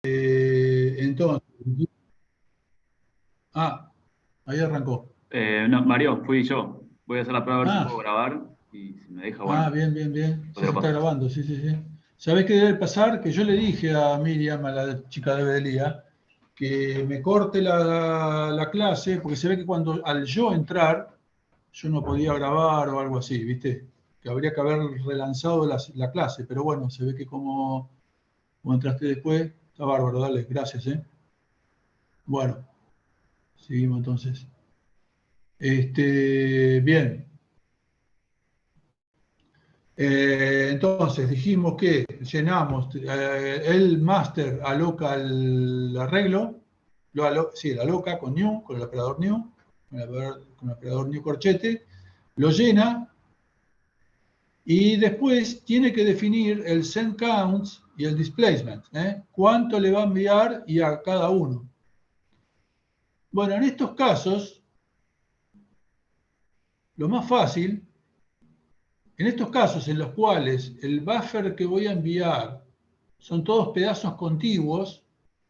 Entonces, ahí arrancó. No, Mario, fui yo. Voy a hacer la prueba a ver si puedo Ah, grabar y si me deja, bueno, bien, bien, bien. pues te Sí, lo se está paso. grabando, sí, sí, sí. ¿Sabés qué debe pasar? Que yo le dije a Miriam, a la chica de Bedelía, que me corte la clase, porque se ve que cuando al yo entrar, yo no podía grabar o algo así, ¿viste? Que habría que haber relanzado la clase, pero bueno, se ve que como entraste después, está bárbaro, dale, gracias, ¿eh? Bueno, seguimos entonces. Bien. Entonces dijimos que llenamos, el master aloca el arreglo, sí, lo aloca con new, con el operador new, con el operador new corchete, lo llena y después tiene que definir el send counts y el displacement, ¿eh? Cuánto le va a enviar y a cada uno. Bueno, en estos casos, lo más fácil, en estos casos en los cuales el buffer que voy a enviar son todos pedazos contiguos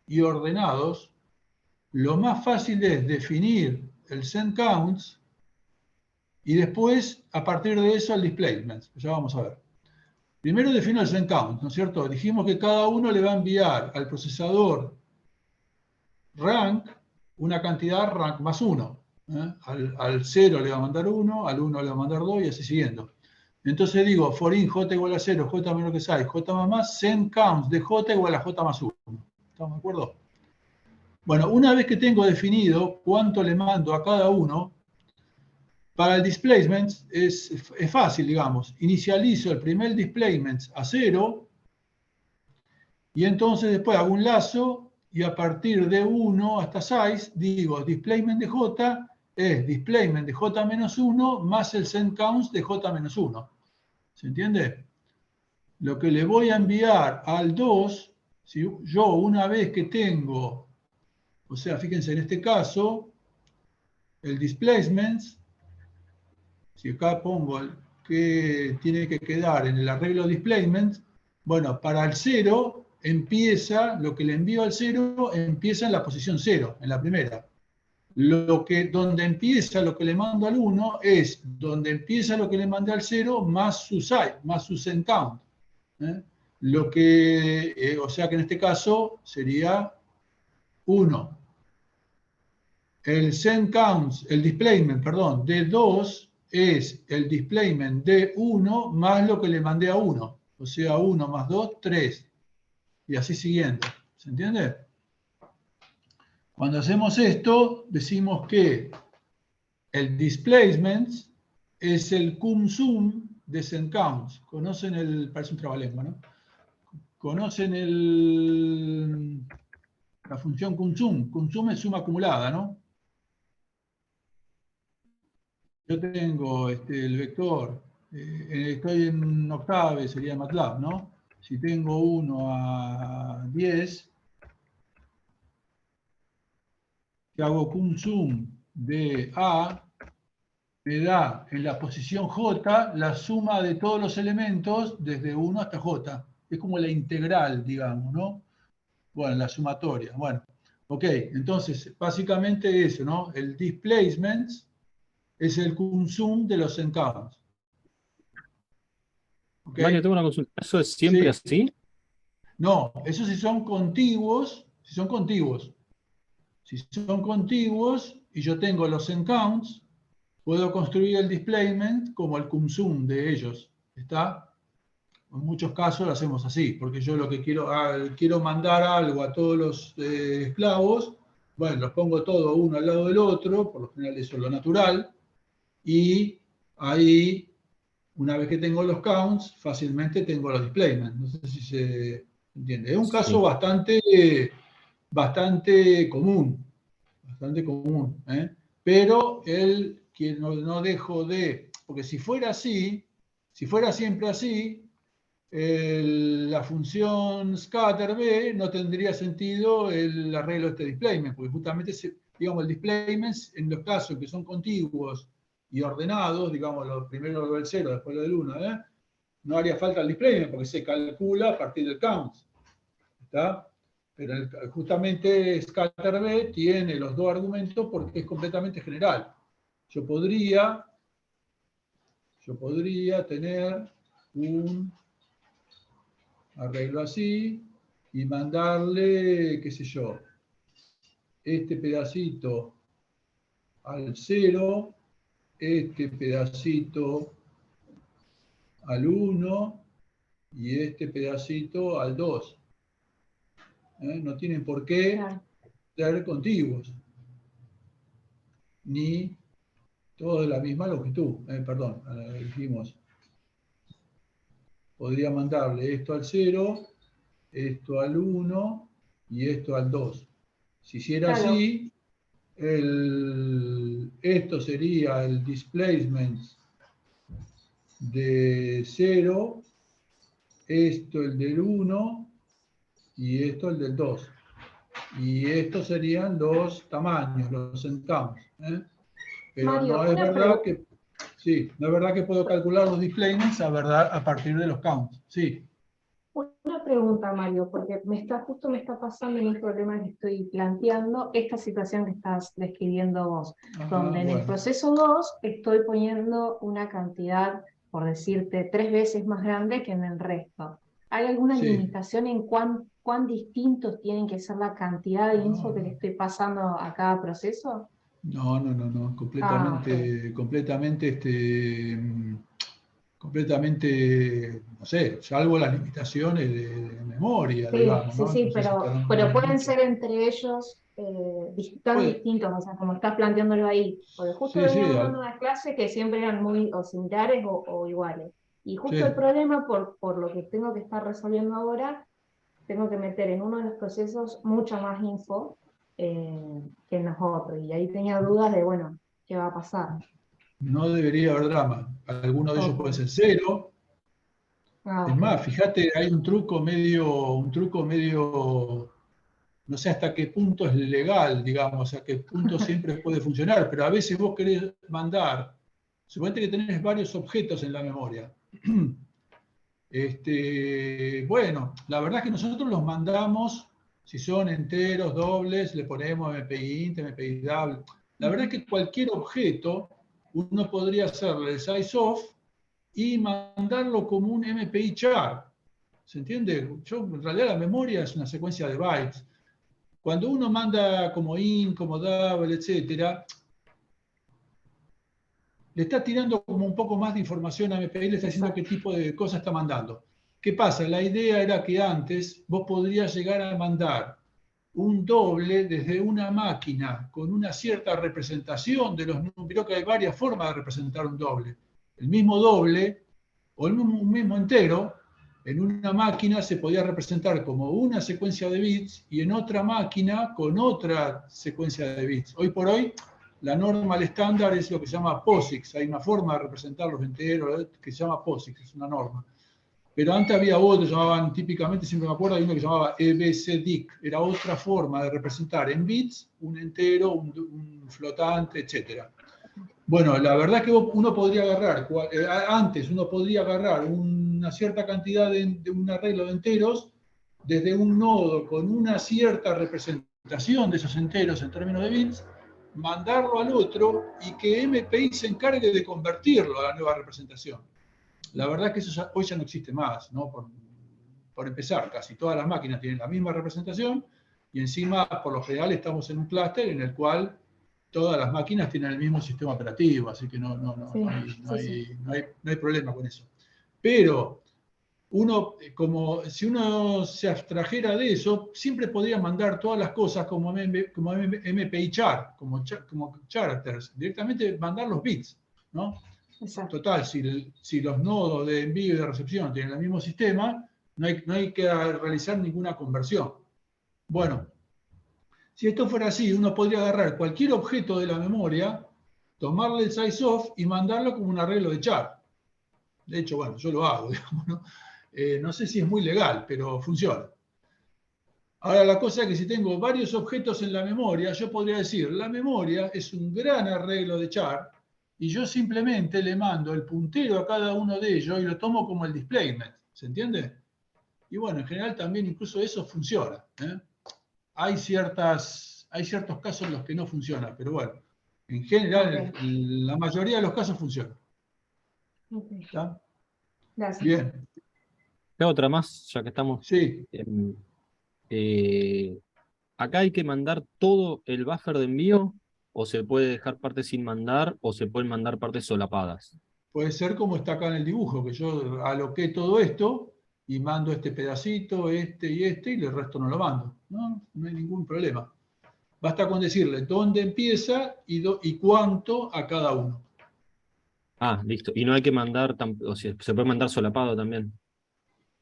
y ordenados, lo más fácil es definir el send counts y después, a partir de eso, el displacement. Ya vamos a ver. Primero defino el send count, ¿no es cierto? Dijimos que cada uno le va a enviar al procesador rank una cantidad rank más 1. Al 0 le va a mandar 1, al 1 le va a mandar 2 y así siguiendo. Entonces digo, for in j igual a 0, j menor que 6, j más, send counts de j igual a j más 1. ¿Estamos de acuerdo? Bueno, una vez que tengo definido cuánto le mando a cada uno, para el displacement es fácil, digamos. Inicializo el primer displacement a 0 y entonces después hago un lazo y a partir de 1 hasta 6 digo displacement de j es displacement de j menos 1 más el send counts de j menos 1. ¿Se entiende? Lo que le voy a enviar al 2, si yo una vez que tengo, o sea, fíjense en este caso, el displacement, si acá pongo el que tiene que quedar en el arreglo displacement, bueno, para el 0 empieza, lo que le envío al 0 empieza en la posición 0, en la primera. Donde empieza lo que le mando al 1 es donde empieza lo que le mandé al 0 más su site, más su send count. ¿Eh? O sea que en este caso sería 1. El send counts, el displacement, perdón, de 2 es el displacement de 1 más lo que le mandé a 1. O sea, 1 más 2, 3. Y así siguiendo. ¿Se entiende? Cuando hacemos esto, decimos que el displacement es el cum sum de send counts. Conocen parece un trabalengua, ¿no? Conocen la función cum sum. Cum sum es suma acumulada, ¿no? Yo tengo el vector, estoy en Octave, sería MATLAB, ¿no? Si tengo 1 a 10, que hago cum sum de A, me da en la posición J la suma de todos los elementos desde 1 hasta J. Es como la integral, digamos, ¿no? Bueno, la sumatoria. Bueno, ok, entonces básicamente eso, ¿no? El displacement es el cum sum de los encounts. ¿Ok? Mario, tengo una consulta. ¿Eso es siempre Sí. así? No, eso si son contiguos, si son contiguos. Si son contiguos y yo tengo los encounts, puedo construir el displacement como el cum sum de ellos. ¿Está? En muchos casos lo hacemos así, porque yo lo que quiero mandar algo a todos los esclavos, bueno, los pongo todos uno al lado del otro, por lo general eso es lo natural, y ahí, una vez que tengo los counts, fácilmente tengo los displacements. No sé si se entiende. Es un caso Sí. bastante común, bastante común, ¿eh? Pero él, que no dejo de, porque si fuera así, si fuera siempre así, la función scatter b no tendría sentido el arreglo de este displacement, porque justamente, digamos, el displacement en los casos que son contiguos y ordenados, digamos, primero lo del 0, después lo del 1, no haría falta el displacement porque se calcula a partir del count. ¿Está? Pero justamente scatterb tiene los dos argumentos porque es completamente general. Yo podría tener un arreglo así y mandarle, qué sé yo, este pedacito al 0, este pedacito al 1 y este pedacito al 2. No tienen por qué ser contiguos, ni todos de la misma longitud. Perdón, dijimos, podría mandarle esto al 0, esto al 1 y esto al 2. Si hiciera así, esto sería el displacement de 0, esto el del 1 y esto el del 2. Y estos serían los tamaños, los centavos. Pero Mario, no es verdad que sí, no es verdad que puedo calcular los displacements a partir de los counts. Sí. Una pregunta, Mario, porque justo me está pasando en un problema que estoy planteando, esta situación que estás describiendo vos, donde en el proceso 2 estoy poniendo una cantidad, por decirte, 3 veces más grande que en el resto. ¿Hay alguna limitación en cuán distintos tienen que ser la cantidad de info que le estoy pasando a cada proceso? No, completamente, completamente, no sé, salvo las limitaciones de memoria, digamos, ¿no? Sí, pero pueden ser entre ellos tan distintos, o sea, como estás planteándolo ahí. Porque justo veníamos dando una clase que siempre eran muy o similares o iguales. Y justo el problema, por lo que tengo que estar resolviendo ahora, tengo que meter en uno de los procesos mucha más info que en los otros. Y ahí tenía dudas de, bueno, ¿qué va a pasar? No debería haber drama. Alguno de ellos puede ser 0. Es más, fíjate, hay un truco medio, no sé hasta qué punto es legal, digamos, a qué punto siempre puede funcionar, pero a veces vos querés mandar, suponete que tenés varios objetos en la memoria. Bueno, la verdad es que nosotros los mandamos, si son enteros, dobles, le ponemos MPI int, MPI double. La verdad es que cualquier objeto, uno podría hacerle el size of y mandarlo como un MPI char. ¿Se entiende? En realidad la memoria es una secuencia de bytes. Cuando uno manda como int, como double, etcétera, le está tirando como un poco más de información a MPI, le está diciendo qué tipo de cosa está mandando. ¿Qué pasa? La idea era que antes vos podrías llegar a mandar un doble desde una máquina con una cierta representación de los números. Creo que hay varias formas de representar un doble. El mismo doble o un mismo entero en una máquina se podía representar como una secuencia de bits y en otra máquina con otra secuencia de bits. Hoy por hoy la norma, el estándar es lo que se llama POSIX. Hay una forma de representar los enteros que se llama POSIX, es una norma. Pero antes había otro, llamaban típicamente, siempre me acuerdo, hay uno que se llamaba EBCDIC. Era otra forma de representar en bits un entero, un flotante, etc. Bueno, la verdad es que uno podría agarrar, antes uno podría agarrar una cierta cantidad de un arreglo de enteros desde un nodo con una cierta representación de esos enteros en términos de bits, mandarlo al otro y que MPI se encargue de convertirlo a la nueva representación. La verdad es que eso hoy ya no existe más, ¿no? Por empezar, casi todas las máquinas tienen la misma representación y encima, por lo general, estamos en un clúster en el cual todas las máquinas tienen el mismo sistema operativo, así que no hay problema con eso. Pero si uno se abstrajera de eso, siempre podría mandar todas las cosas como MPI char, como characters, directamente mandar los bits, ¿no? Exacto. Total, si los nodos de envío y de recepción tienen el mismo sistema, no hay que realizar ninguna conversión. Bueno, si esto fuera así, uno podría agarrar cualquier objeto de la memoria, tomarle el size of y mandarlo como un arreglo de char. De hecho, bueno, yo lo hago, digamos, ¿no? No sé si es muy legal, pero funciona. Ahora, la cosa es que si tengo varios objetos en la memoria, yo podría decir, la memoria es un gran arreglo de char, y yo simplemente le mando el puntero a cada uno de ellos y lo tomo como el displacement. ¿Se entiende? Y bueno, en general también incluso eso funciona. hay ciertos casos en los que no funciona, pero bueno, en general, la mayoría de los casos funcionan. ¿Está? Gracias. Bien. Otra más, ya que estamos. Sí. Acá hay que mandar todo el buffer de envío, o se puede dejar partes sin mandar, o se pueden mandar partes solapadas. Puede ser como está acá en el dibujo, que yo aloqué todo esto y mando este pedacito, este y el resto no lo mando. No hay ningún problema. Basta con decirle dónde empieza y cuánto a cada uno. Ah, listo. Y no hay que mandar, o sea, se puede mandar solapado también.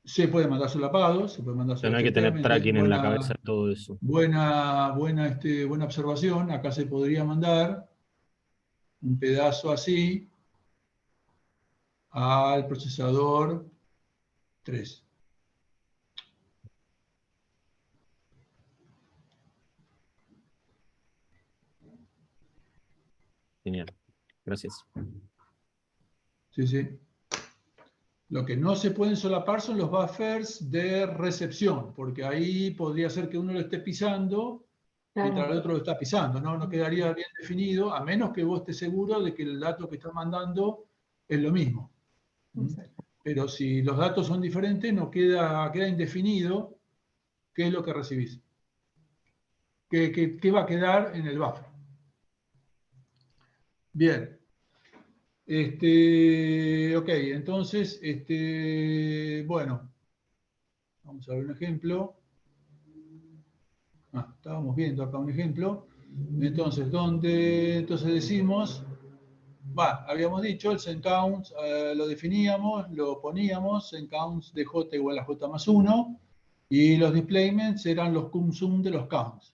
Se puede mandar solapado, se puede mandar O sea, no hay que tener tracking en la cabeza de todo eso. Buena observación. Acá se podría mandar un pedazo así al procesador 3. Genial. Gracias. Sí. Lo que no se pueden solapar son los buffers de recepción, porque ahí podría ser que uno lo esté pisando mientras el otro lo está pisando, ¿no? No quedaría bien definido, a menos que vos estés seguro de que el dato que estás mandando es lo mismo. Pero si los datos son diferentes, no queda indefinido qué es lo que recibís. ¿Qué va a quedar en el buffer? Bien. Ok, entonces, bueno, vamos a ver un ejemplo. Estábamos viendo acá un ejemplo. Entonces, entonces decimos, habíamos dicho, el senCounts lo definíamos, lo poníamos, senCounts de j igual a j más 1, y los displacements eran los cum-sum de los counts.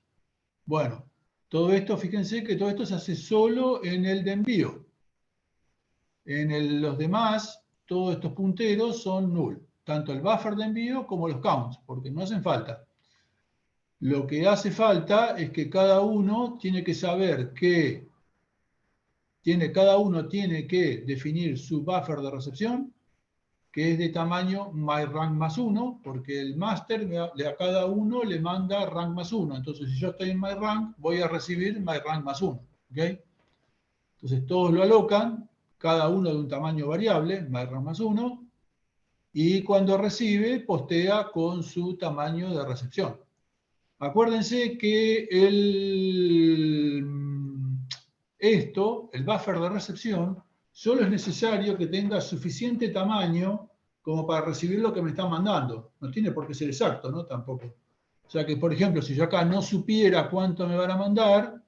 Bueno, todo esto, fíjense que todo esto se hace solo en el de envío. En los demás, todos estos punteros son null, tanto el buffer de envío como los counts, porque no hacen falta. Lo que hace falta es que cada uno tiene que saber que cada uno tiene que definir su buffer de recepción, que es de tamaño myRank más 1, porque el master a cada uno le manda rank más 1. Entonces, si yo estoy en myRank, voy a recibir myRank más 1. ¿Okay? Entonces, todos lo alocan, cada uno de un tamaño variable, myRank más 1, y cuando recibe, postea con su tamaño de recepción. Acuérdense que el buffer de recepción, solo es necesario que tenga suficiente tamaño como para recibir lo que me están mandando. No tiene por qué ser exacto, ¿no? Tampoco. O sea que, por ejemplo, si yo acá no supiera cuánto me van a mandar,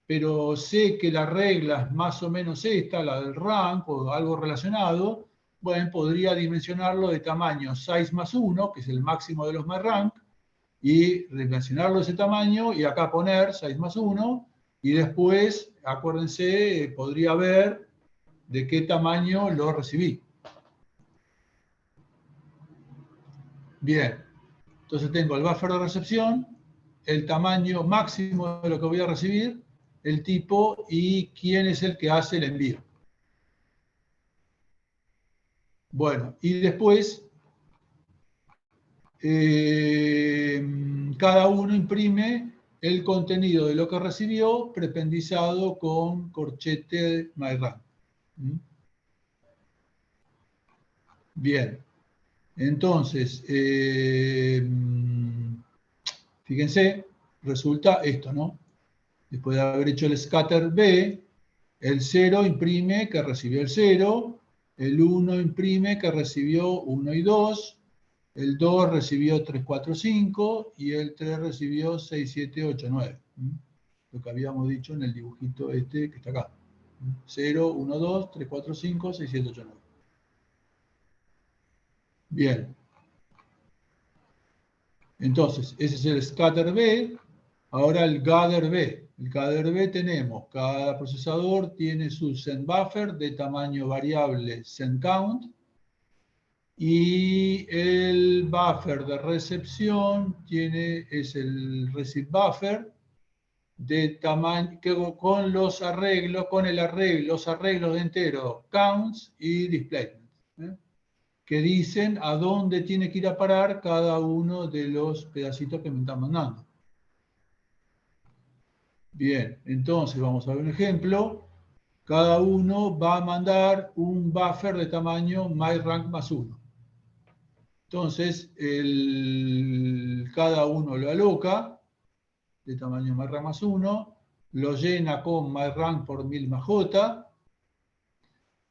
pero sé que la regla es más o menos esta, la del rank o algo relacionado, bueno, podría dimensionarlo de tamaño 6 más 1, que es el máximo de los myRank, y dimensionarlo de ese tamaño y acá poner 6 más 1 y después, acuérdense, podría ver de qué tamaño lo recibí. Bien, entonces tengo el buffer de recepción, el tamaño máximo de lo que voy a recibir, el tipo y quién es el que hace el envío. Bueno, y después cada uno imprime el contenido de lo que recibió prependizado con corchete myRank. Bien, entonces, fíjense, resulta esto, ¿no? Después de haber hecho el scatter B, el 0 imprime que recibió el 0, el 1 imprime que recibió 1 y 2, el 2 recibió 3, 4, 5 y el 3 recibió 6, 7, 8, 9. Lo que habíamos dicho en el dibujito este que está acá. 0, 1, 2, 3, 4, 5, 6, 7, 8, 9. Bien. Entonces, ese es el scatter B. Ahora el gather B. El gather B tenemos, cada procesador tiene su send buffer de tamaño variable sendCount y el buffer de recepción es el receive buffer de tamaño con los arreglos de entero counts y displacement, que dicen a dónde tiene que ir a parar cada uno de los pedacitos que me están mandando. Bien, entonces vamos a ver un ejemplo. Cada uno va a mandar un buffer de tamaño myRank más 1. Entonces, cada uno lo aloca de tamaño myRank más 1, lo llena con myRank por 1000 más j,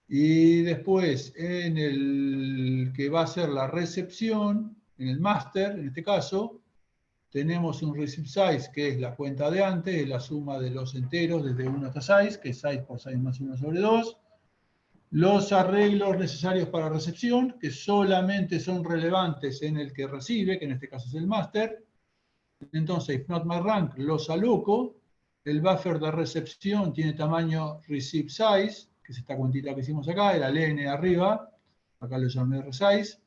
y después en el que va a ser la recepción, en el master, en este caso, tenemos un receive size, que es la cuenta de antes, es la suma de los enteros desde 1 hasta 6, que es 6 por 6 más 1 sobre 2. Los arreglos necesarios para recepción, que solamente son relevantes en el que recibe, que en este caso es el master. Entonces, if not myRank, los aloco. El buffer de recepción tiene tamaño receive size, que es esta cuentita que hicimos acá, era el n arriba, acá lo llamé resize.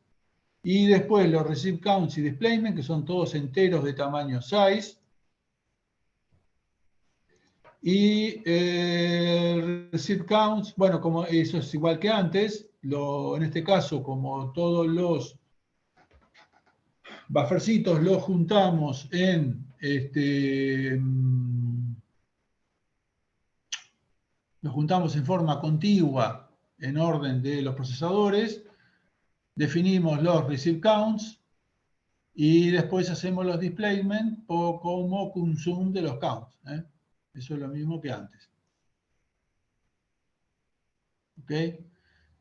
Y después los receive counts y displacement, que son todos enteros de tamaño size. Y receive counts, bueno, como eso es igual que antes, en este caso, como todos los buffercitos los juntamos los juntamos en forma contigua en orden de los procesadores, definimos los receive counts y después hacemos los displacement como consum de los counts. Eso es lo mismo que antes. ¿Ok?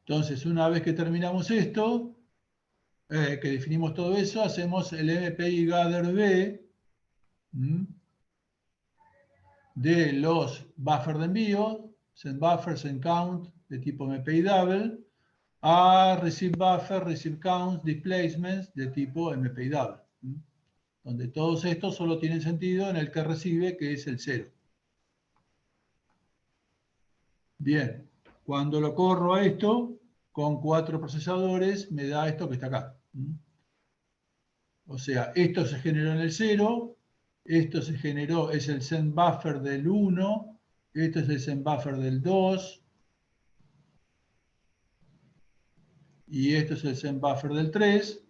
Entonces, una vez que terminamos esto, que definimos todo eso, hacemos el MPI gather B de los buffers de envío, send buffer, send count, de tipo MPI double, a receive buffer, receive counts, displacements, de tipo MPI double. Donde todos estos solo tienen sentido en el que recibe, que es el 0. Bien, cuando lo corro a esto, con 4 procesadores, me da esto que está acá. O sea, esto se generó en el 0, esto se generó, es el send buffer del 1, esto es el send buffer del 2, y esto es el send buffer del 3.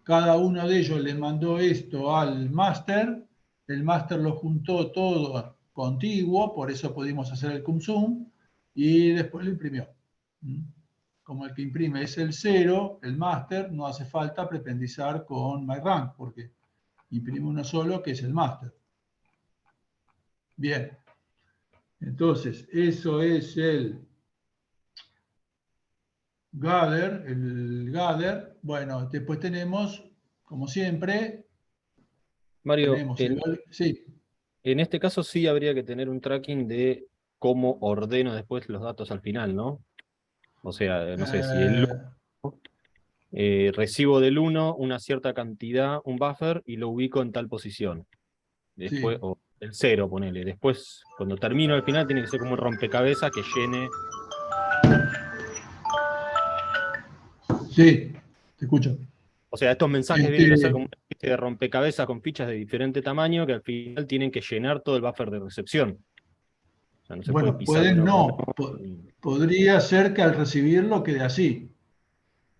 Cada uno de ellos le mandó esto al master, el master lo juntó todo contiguo, por eso pudimos hacer el consum, y después lo imprimió. Como el que imprime es el 0, el master, no hace falta prependizar con myRank, porque imprime uno solo, que es el master. Bien. Entonces, eso es el gather. Bueno, después tenemos, como siempre, Mario, tenemos sí. En este caso sí habría que tener un tracking de cómo ordeno después los datos al final, ¿no? O sea, no sé, si el recibo del 1 una cierta cantidad, un buffer, y lo ubico en tal posición. Después, sí. o el 0, ponele. Después, cuando termino al final, tiene que ser como un rompecabezas que llene. Sí, te escucho. O sea, estos mensajes vienen a ser como una especie de rompecabezas con fichas de diferente tamaño que al final tienen que llenar todo el buffer de recepción. O sea, no se puede Bueno, pisar pueden un no. error. Podría ser que al recibirlo quede así.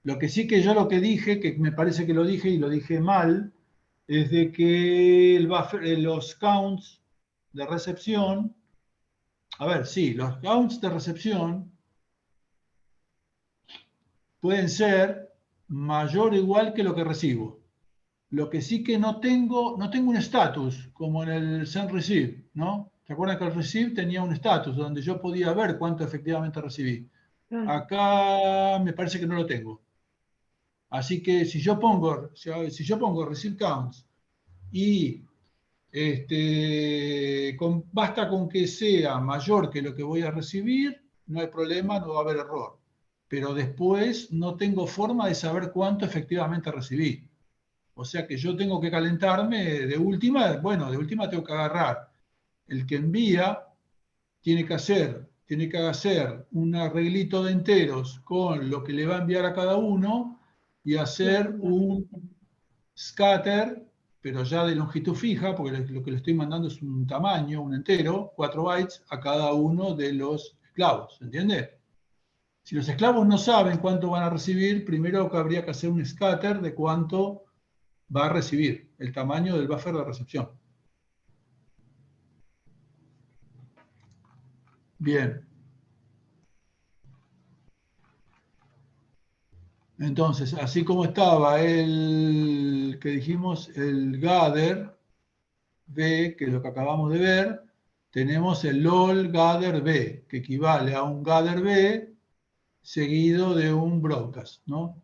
Lo que sí que yo lo que dije, que me parece que lo dije y lo dije mal, es de que el buffer, los counts de recepción, a ver, sí, los counts de recepción pueden ser mayor o igual que lo que recibo. Lo que sí que no tengo un estatus, como en el send receive, ¿no? ¿Se acuerdan que el receive tenía un estatus donde yo podía ver cuánto efectivamente recibí? Acá me parece que no lo tengo. Así que si yo pongo receive counts y basta con que sea mayor que lo que voy a recibir, no hay problema, no va a haber error. Pero después no tengo forma de saber cuánto efectivamente recibí. O sea que yo tengo que calentarme de última tengo que agarrar. El que envía tiene que hacer un arreglito de enteros con lo que le va a enviar a cada uno y hacer un scatter, pero ya de longitud fija, porque lo que le estoy mandando es un tamaño, un entero, 4 bytes a cada uno de los esclavos, ¿entiende? Si los esclavos no saben cuánto van a recibir, primero habría que hacer un scatter de cuánto va a recibir, el tamaño del buffer de recepción. Bien. Entonces, así como estaba el que dijimos, el gather B, que es lo que acabamos de ver, tenemos el LOL gather B, que equivale a un gather B seguido de un broadcast, ¿no?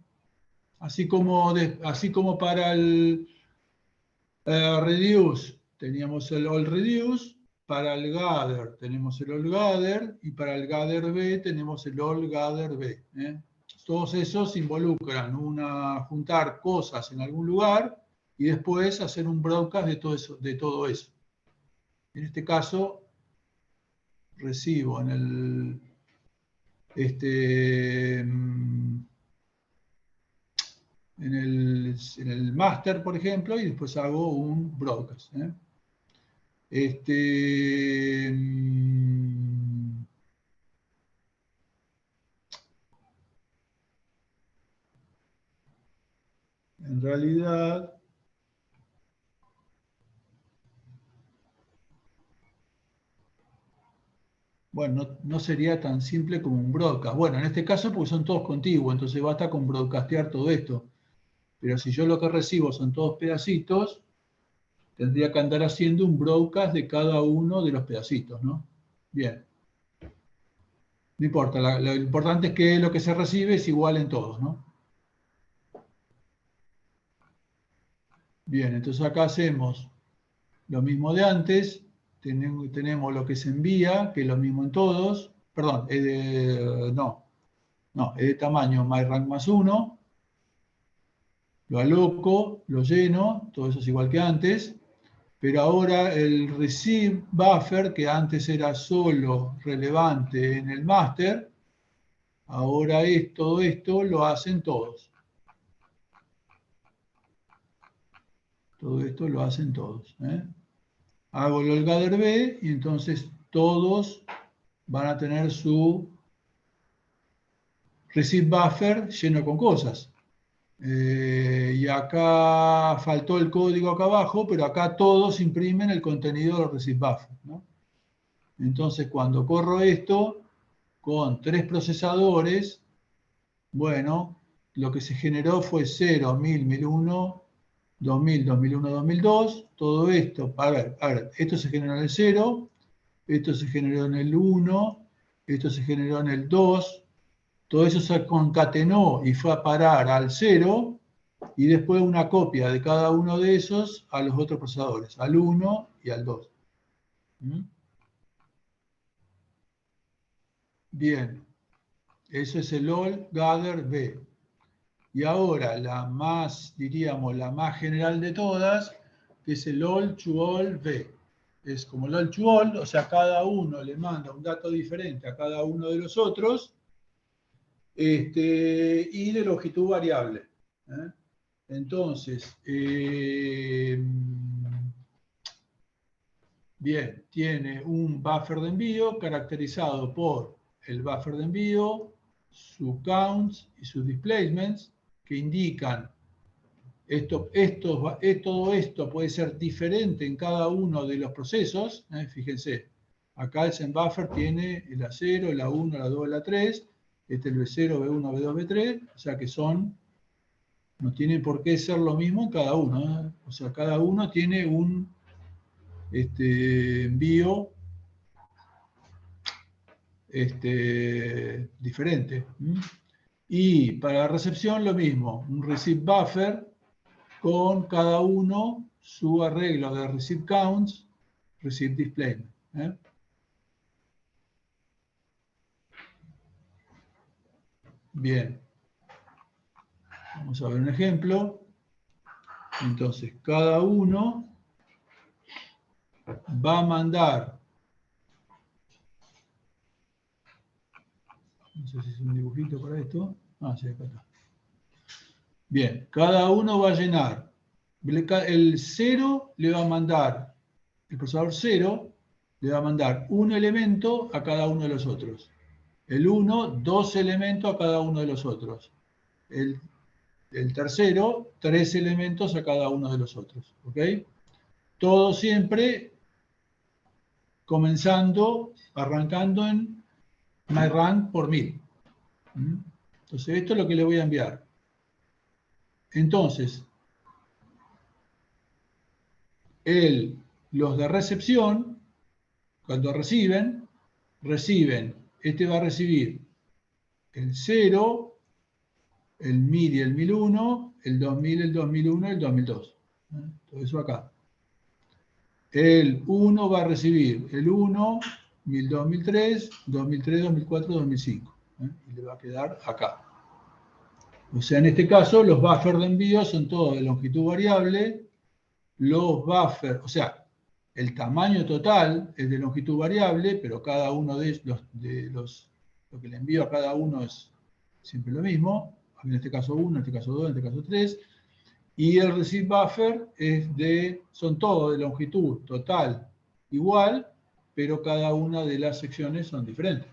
Así como para el reduce teníamos el all reduce, para el gather tenemos el all gather y para el gather B tenemos el all gather B. Todos esos involucran juntar cosas en algún lugar y después hacer un broadcast de todo eso. En este caso, recibo en el master, por ejemplo, y después hago un broadcast. En realidad, bueno, no sería tan simple como un broadcast. Bueno, en este caso porque son todos contiguos, entonces basta con broadcastear todo esto. Pero si yo lo que recibo son todos pedacitos, tendría que andar haciendo un broadcast de cada uno de los pedacitos, ¿no? Bien. No importa, lo importante es que lo que se recibe es igual en todos, ¿no? Bien, entonces acá hacemos lo mismo de antes. Tenemos lo que se envía, que es lo mismo en todos. Perdón, es de tamaño myRank más 1. Lo aloco, lo lleno, todo eso es igual que antes. Pero ahora el receive buffer, que antes era solo relevante en el master, ahora todo esto lo hacen todos. Todo esto lo hacen todos. Hago el gather B y entonces todos van a tener su receive buffer lleno con cosas. Y acá faltó el código acá abajo, pero acá todos imprimen el contenido del receive buffer, ¿no? Entonces, cuando corro esto con 3 procesadores, bueno, lo que se generó fue 0, 1000, 1001, 2000, 2001, 2002. Todo esto, a ver, esto se generó en el 0, esto se generó en el 1, esto se generó en el 2. Todo eso se concatenó y fue a parar al 0 y después una copia de cada uno de esos a los otros procesadores, al 1 y al 2. Bien, eso es el all gather B. Y ahora diríamos, la más general de todas, que es el all to all B. Es como el all to all, o sea, cada uno le manda un dato diferente a cada uno de los otros, y de longitud variable. Entonces, bien, tiene un buffer de envío caracterizado por el buffer de envío, sus counts y sus displacements, que indican todo esto puede ser diferente en cada uno de los procesos. Fíjense, acá el zenbuffer tiene el A0, el A1, el A2, el A3, el B0, B1, B2, B3, o sea que no tiene por qué ser lo mismo en cada uno. O sea, cada uno tiene un envío diferente. Y para la recepción lo mismo, un receive buffer con cada uno su arreglo de receive counts, receive displacement. Bien. Vamos a ver un ejemplo. Entonces, cada uno va a mandar, no sé si es un dibujito para esto. Sí, acá está. Bien, cada uno va a llenar. El 0 le va a mandar, el procesador 0 le va a mandar un elemento a cada uno de los otros. El 1, 2 elementos a cada uno de los otros. El tercero, 3 elementos a cada uno de los otros. ¿Ok? Todo siempre arrancando en myRank por 1000. Entonces, esto es lo que le voy a enviar. Entonces, los de recepción, cuando reciben, este va a recibir el 0, el 1000 y el 1001, el 2000, el 2001 y el 2002. Todo eso acá. El 1 va a recibir el 1, 1000, 2003, 2003, 2004, 2005. Y le va a quedar acá. O sea, en este caso, los buffers de envío son todos de longitud variable. Los buffers, o sea, el tamaño total es de longitud variable, pero cada uno de los lo que le envío a cada uno es siempre lo mismo. En este caso 1, en este caso 2, en este caso 3. Y el receive buffer son todos de longitud total igual, pero cada una de las secciones son diferentes.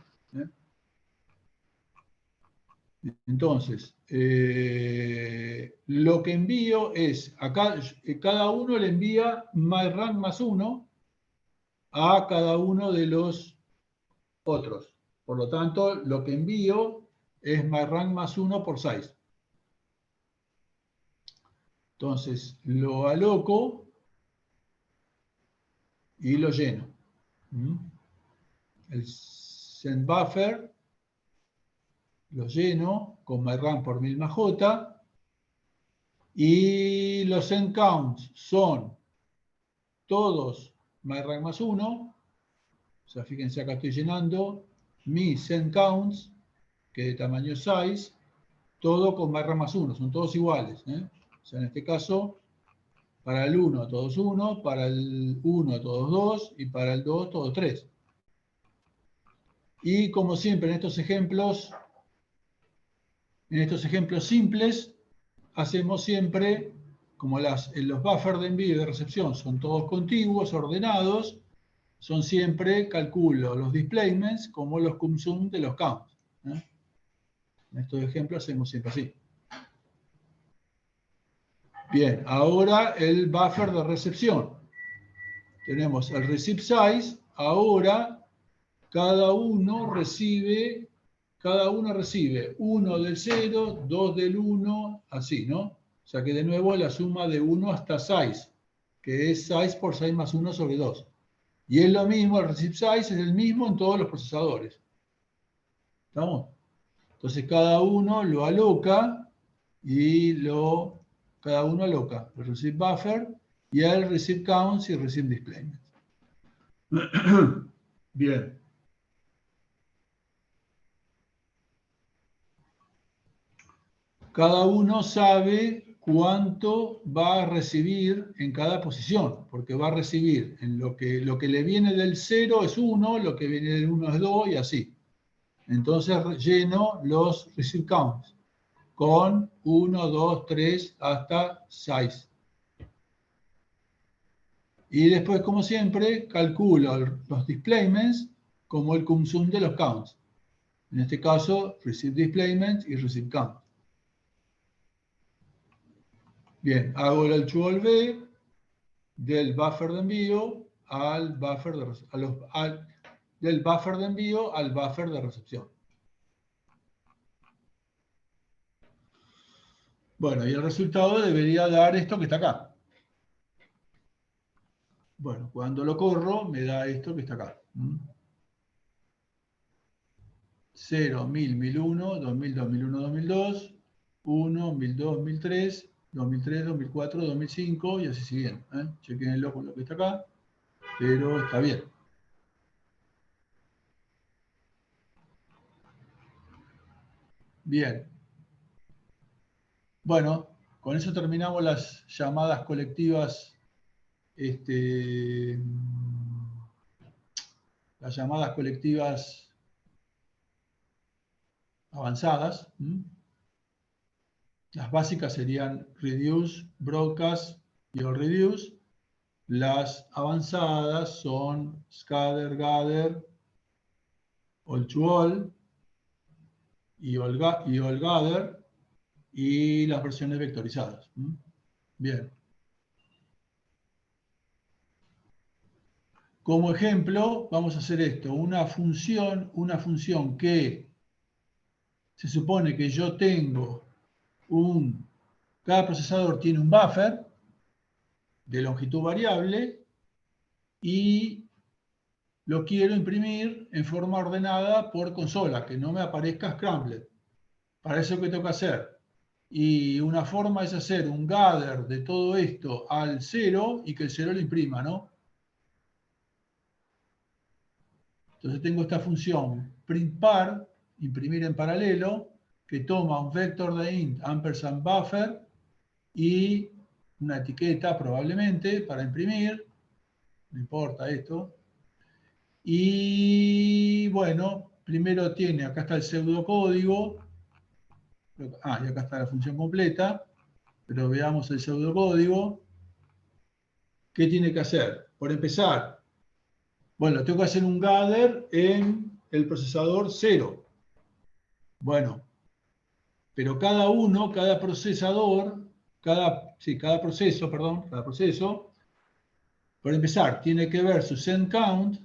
Entonces, lo que envío es, cada uno le envía myRank más 1 a cada uno de los otros. Por lo tanto, lo que envío es myRank más 1 por size. Entonces, lo aloco y lo lleno. El send buffer lo lleno con myRank por 1000 más j. Y los send counts son todos myRank más 1. O sea, fíjense, acá estoy llenando mis send counts, que de tamaño size, todo con myRank más 1. Son todos iguales. O sea, en este caso, para el 1 todos 1, para el 1 todos 2 y para el 2 todos 3. Y como siempre en estos ejemplos simples, hacemos siempre, como los buffers de envío y de recepción son todos contiguos, ordenados, son siempre, calculo los displacements como los cum sum de los counts. En estos ejemplos hacemos siempre así. Bien, ahora el buffer de recepción. Tenemos el receive size. Ahora cada uno recibe 1 del 0, 2 del 1, así, ¿no? O sea que de nuevo la suma de 1 hasta 6, que es 6 por 6 más 1 sobre 2. Y es lo mismo, el receive size es el mismo en todos los procesadores. ¿Estamos? Entonces cada uno lo aloca cada uno aloca el receive buffer y el receive counts y receive displacement. Bien. Cada uno sabe cuánto va a recibir en cada posición, porque va a recibir en lo que le viene del 0 es 1, lo que viene del 1 es 2 y así. Entonces lleno los receive counts con 1, 2, 3 hasta 6. Y después, como siempre, calculo los displacements como el cum sum de los counts. En este caso, receive displacement y receive count. Bien, hago el chuol B del buffer de envío al buffer del buffer de envío al buffer de recepción. Bueno, y el resultado debería dar esto que está acá. Bueno, cuando lo corro me da esto que está acá. 0, 1000, 1001, 2000, 2001, 2002, 1, 1002, 1003, 2003, 2004, 2005 y así siguiendo. Chequenlo con lo que está acá, pero está bien. Bien. Bueno, con eso terminamos las llamadas colectivas, avanzadas. Las básicas serían reduce, broadcast y all reduce. Las avanzadas son scatter, gather, all to all y all gather y las versiones vectorizadas. Bien. Como ejemplo, vamos a hacer esto, una función que se supone que yo tengo cada procesador tiene un buffer de longitud variable y lo quiero imprimir en forma ordenada por consola, que no me aparezca scrambled. Para eso, ¿qué tengo que hacer? Y una forma es hacer un gather de todo esto al 0 y que el 0 lo imprima, ¿no? Entonces tengo esta función printPar, imprimir en paralelo, que toma un vector de int ampersand buffer y una etiqueta probablemente para imprimir, no importa esto. Y bueno, primero tiene, acá está el pseudocódigo, y acá está la función completa, pero veamos el pseudocódigo. ¿Qué tiene que hacer? Por empezar, bueno, tengo que hacer un gather en el procesador 0. Bueno, pero cada procesador, cada proceso, por empezar, tiene que ver su send count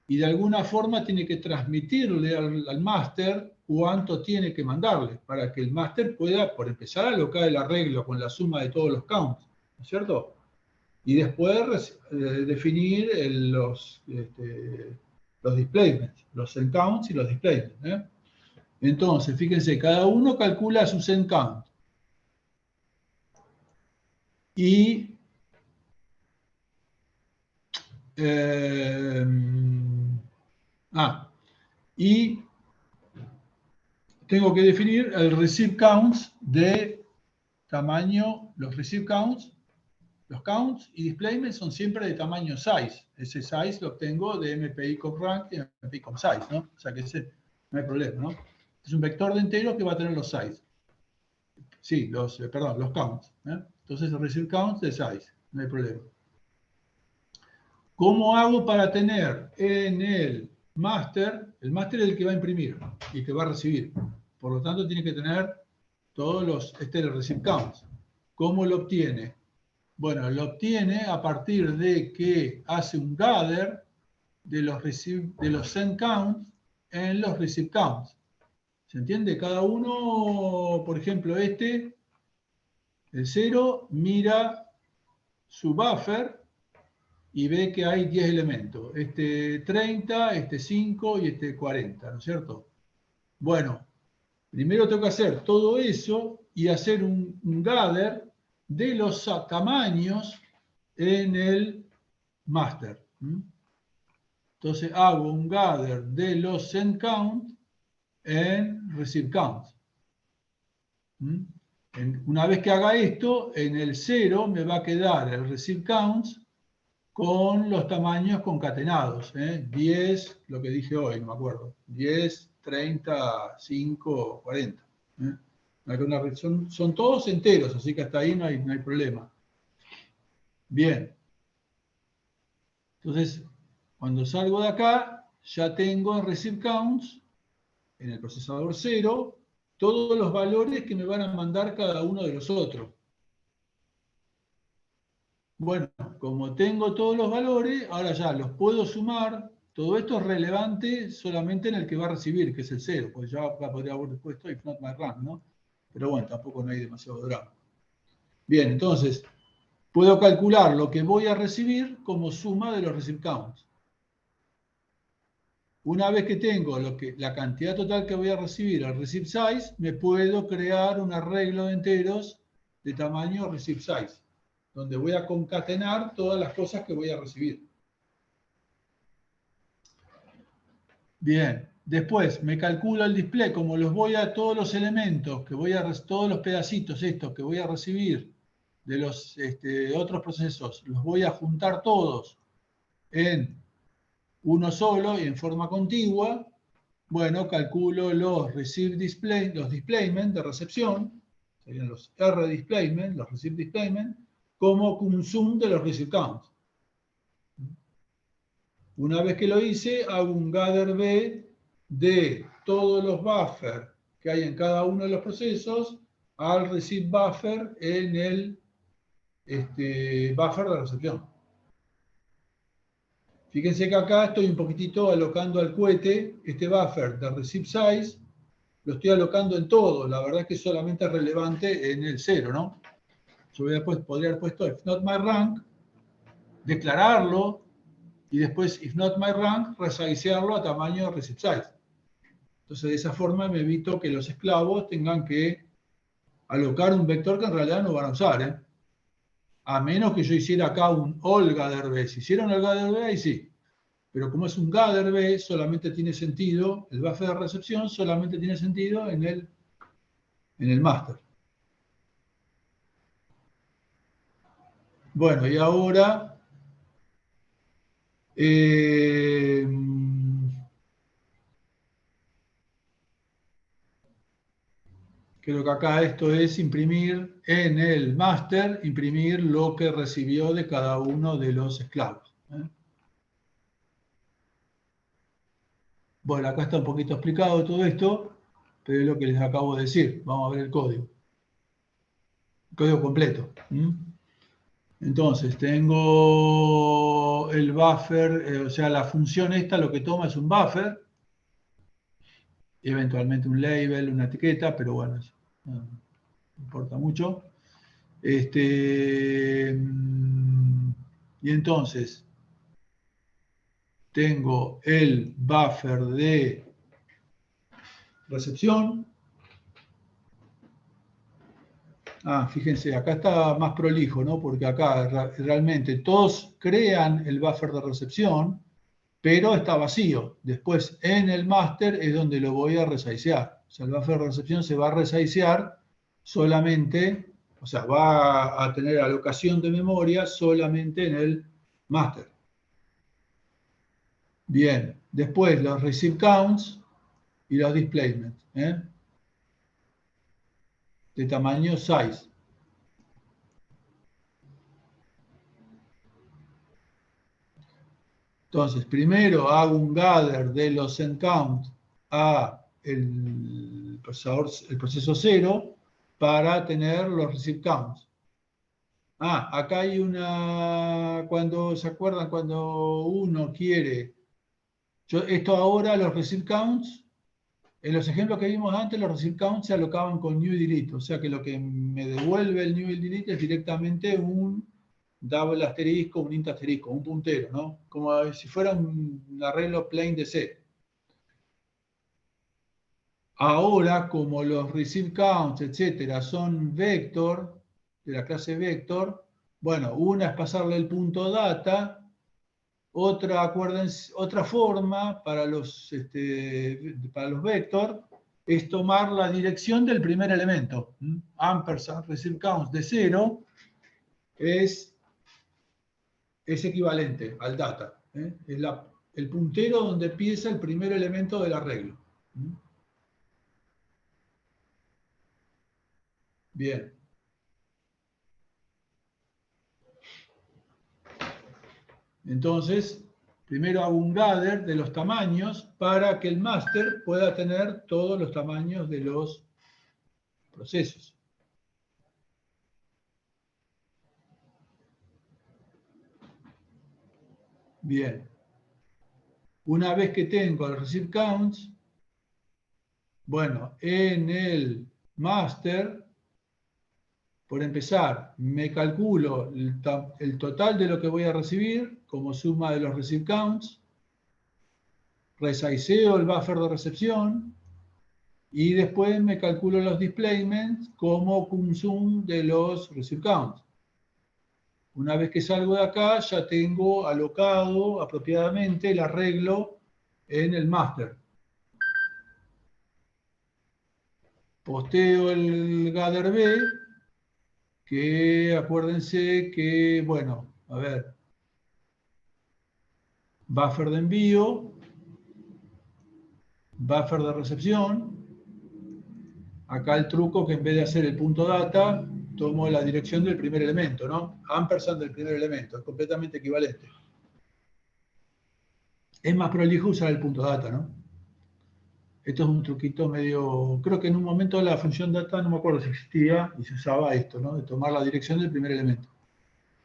y de alguna forma tiene que transmitirle al máster cuánto tiene que mandarle para que el máster pueda, por empezar, alocar el arreglo con la suma de todos los counts, ¿no es cierto? Y después definir los displacements, los send counts y los displacements, ¿eh? Entonces, fíjense, cada uno calcula su send count. Y y tengo que definir el receive counts de tamaño, los receive counts, los counts y displacement son siempre de tamaño size. Ese size lo obtengo de MPI com rank y MPI com size, ¿no? O sea que ese no hay problema, ¿no? Es un vector de enteros que va a tener los size. Sí, los counts, ¿eh? Entonces el receive counts de size, no hay problema. ¿Cómo hago para tener en el máster es el que va a imprimir y que va a recibir? Por lo tanto, tiene que tener todos los receive counts. ¿Cómo lo obtiene? Bueno, lo obtiene a partir de que hace un gather de los send counts en los receive counts. ¿Se entiende? Cada uno, por ejemplo, el 0, mira su buffer y ve que hay 10 elementos. 30, 5 y 40, ¿no es cierto? Bueno, primero tengo que hacer todo eso y hacer un gather de los tamaños en el master. Entonces hago un gather de los send count en receive count. Una vez que haga esto, en el 0 me va a quedar el receive counts con los tamaños concatenados. 10, lo que dije hoy, no me acuerdo. 10, 30, 5, 40. Son todos enteros, así que hasta ahí no hay problema. Bien. Entonces, cuando salgo de acá, ya tengo en receive counts, en el procesador 0, todos los valores que me van a mandar cada uno de los otros. Bueno, como tengo todos los valores, ahora ya los puedo sumar. Todo esto es relevante solamente en el que va a recibir, que es el 0, pues ya podría haber puesto if not my run, ¿no? Pero bueno, tampoco no hay demasiado drama. Bien, entonces, puedo calcular lo que voy a recibir como suma de los receive counts. Una vez que tengo la cantidad total que voy a recibir al receive size, me puedo crear un arreglo de enteros de tamaño receive size, donde voy a concatenar todas las cosas que voy a recibir. Bien, después me calculo el display, como todos los elementos, todos los pedacitos estos que voy a recibir de los otros procesos, los voy a juntar todos en uno solo y en forma contigua. Bueno, calculo los displacement de recepción, serían los R-displacement, los receive displacement, como un sum de los receive counts. Una vez que lo hice, hago un gather B de todos los buffers que hay en cada uno de los procesos al receive buffer en el buffer de recepción. Fíjense que acá estoy un poquitito alocando al cohete este buffer de receive size, lo estoy alocando en todo. La verdad es que solamente es relevante en el 0, ¿no? Yo podría haber puesto if not my rank, declararlo, y después if not my rank, resizearlo a tamaño receive size. Entonces, de esa forma me evito que los esclavos tengan que alocar un vector que en realidad no van a usar, ¿eh? A menos que yo hiciera acá un all gather B. Si hiciera un all gather B, ahí sí. Pero como es un gather B, solamente tiene sentido, el buffer de recepción solamente tiene sentido en el master. Bueno, y ahora creo que acá esto es imprimir en el master, imprimir lo que recibió de cada uno de los esclavos, ¿eh? Bueno, acá está un poquito explicado todo esto, pero es lo que les acabo de decir. Vamos a ver el código. El código completo. Entonces, tengo el buffer, o sea, la función esta lo que toma es un buffer, eventualmente un label, una etiqueta, pero bueno, eso no importa mucho. Y entonces, tengo el buffer de recepción. Fíjense, acá está más prolijo, ¿no? Porque acá realmente todos crean el buffer de recepción, pero está vacío. Después, en el master es donde lo voy a resizear. O sea, el buffer de recepción se va a resizear solamente, o sea, va a tener alocación de memoria solamente en el master. Bien, después los receive counts y los displacements, ¿eh? De tamaño size. Entonces, primero hago un gather de los send count a el proceso 0 para tener los receive counts. Acá hay una, cuando se acuerdan, cuando uno quiere, esto ahora los receive counts, en los ejemplos que vimos antes, los receive counts se alocaban con new y delete, o sea que lo que me devuelve el new y el delete es directamente un double asterisco, un int asterisco, un puntero, ¿no? Como si fuera un arreglo plain de C. Ahora, como los receive counts, etcétera, son vector, de la clase vector, bueno, una es pasarle el punto data, otra, acuérdense, otra forma para los vector es tomar la dirección del primer elemento. Ampersand receive counts de 0 es equivalente al data, ¿eh? Es el puntero donde empieza el primer elemento del arreglo. Bien. Entonces, primero hago un gather de los tamaños para que el master pueda tener todos los tamaños de los procesos. Bien. Una vez que tengo el receive counts, bueno, en el master, por empezar, me calculo el total de lo que voy a recibir como suma de los receive counts, resizeo el buffer de recepción y después me calculo los displacements como cum-sum de los receive counts. Una vez que salgo de acá, ya tengo alocado apropiadamente el arreglo en el master. Posteo el gather B, que acuérdense que, bueno, a ver, buffer de envío, buffer de recepción. Acá el truco que en vez de hacer el punto data, tomo la dirección del primer elemento, ¿no? Ampersand del primer elemento, es completamente equivalente. Es más prolijo usar el punto data, ¿no? Esto es un truquito medio... Creo que en un momento la función data, no me acuerdo si existía, y se usaba esto, ¿no? De tomar la dirección del primer elemento.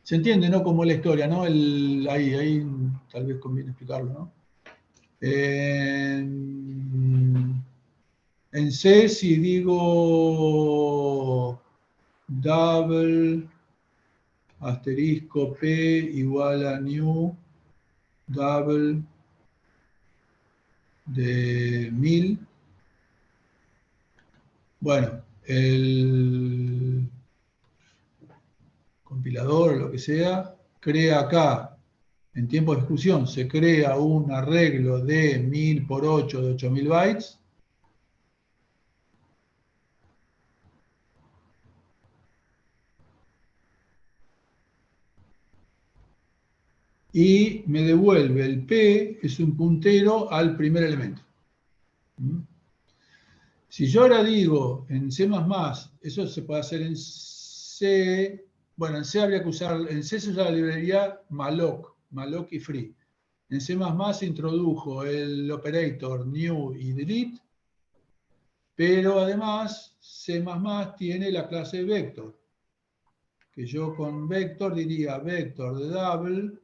Se entiende, ¿no? Como la historia, ¿no? Ahí tal vez conviene explicarlo, ¿no? En C, si digo double asterisco P igual a new double de 1000, bueno, el compilador o lo que sea, crea acá, en tiempo de ejecución, se crea un arreglo de 1000 por 8 de 8000 bytes. Y me devuelve el P, es un puntero al primer elemento. Si yo ahora digo en C++, eso se puede hacer en C, bueno, en C habría que usar, en C se usa la librería malloc y free. En C++ se introdujo el operator new y delete, pero además C++ tiene la clase vector, que yo con vector diría vector de double,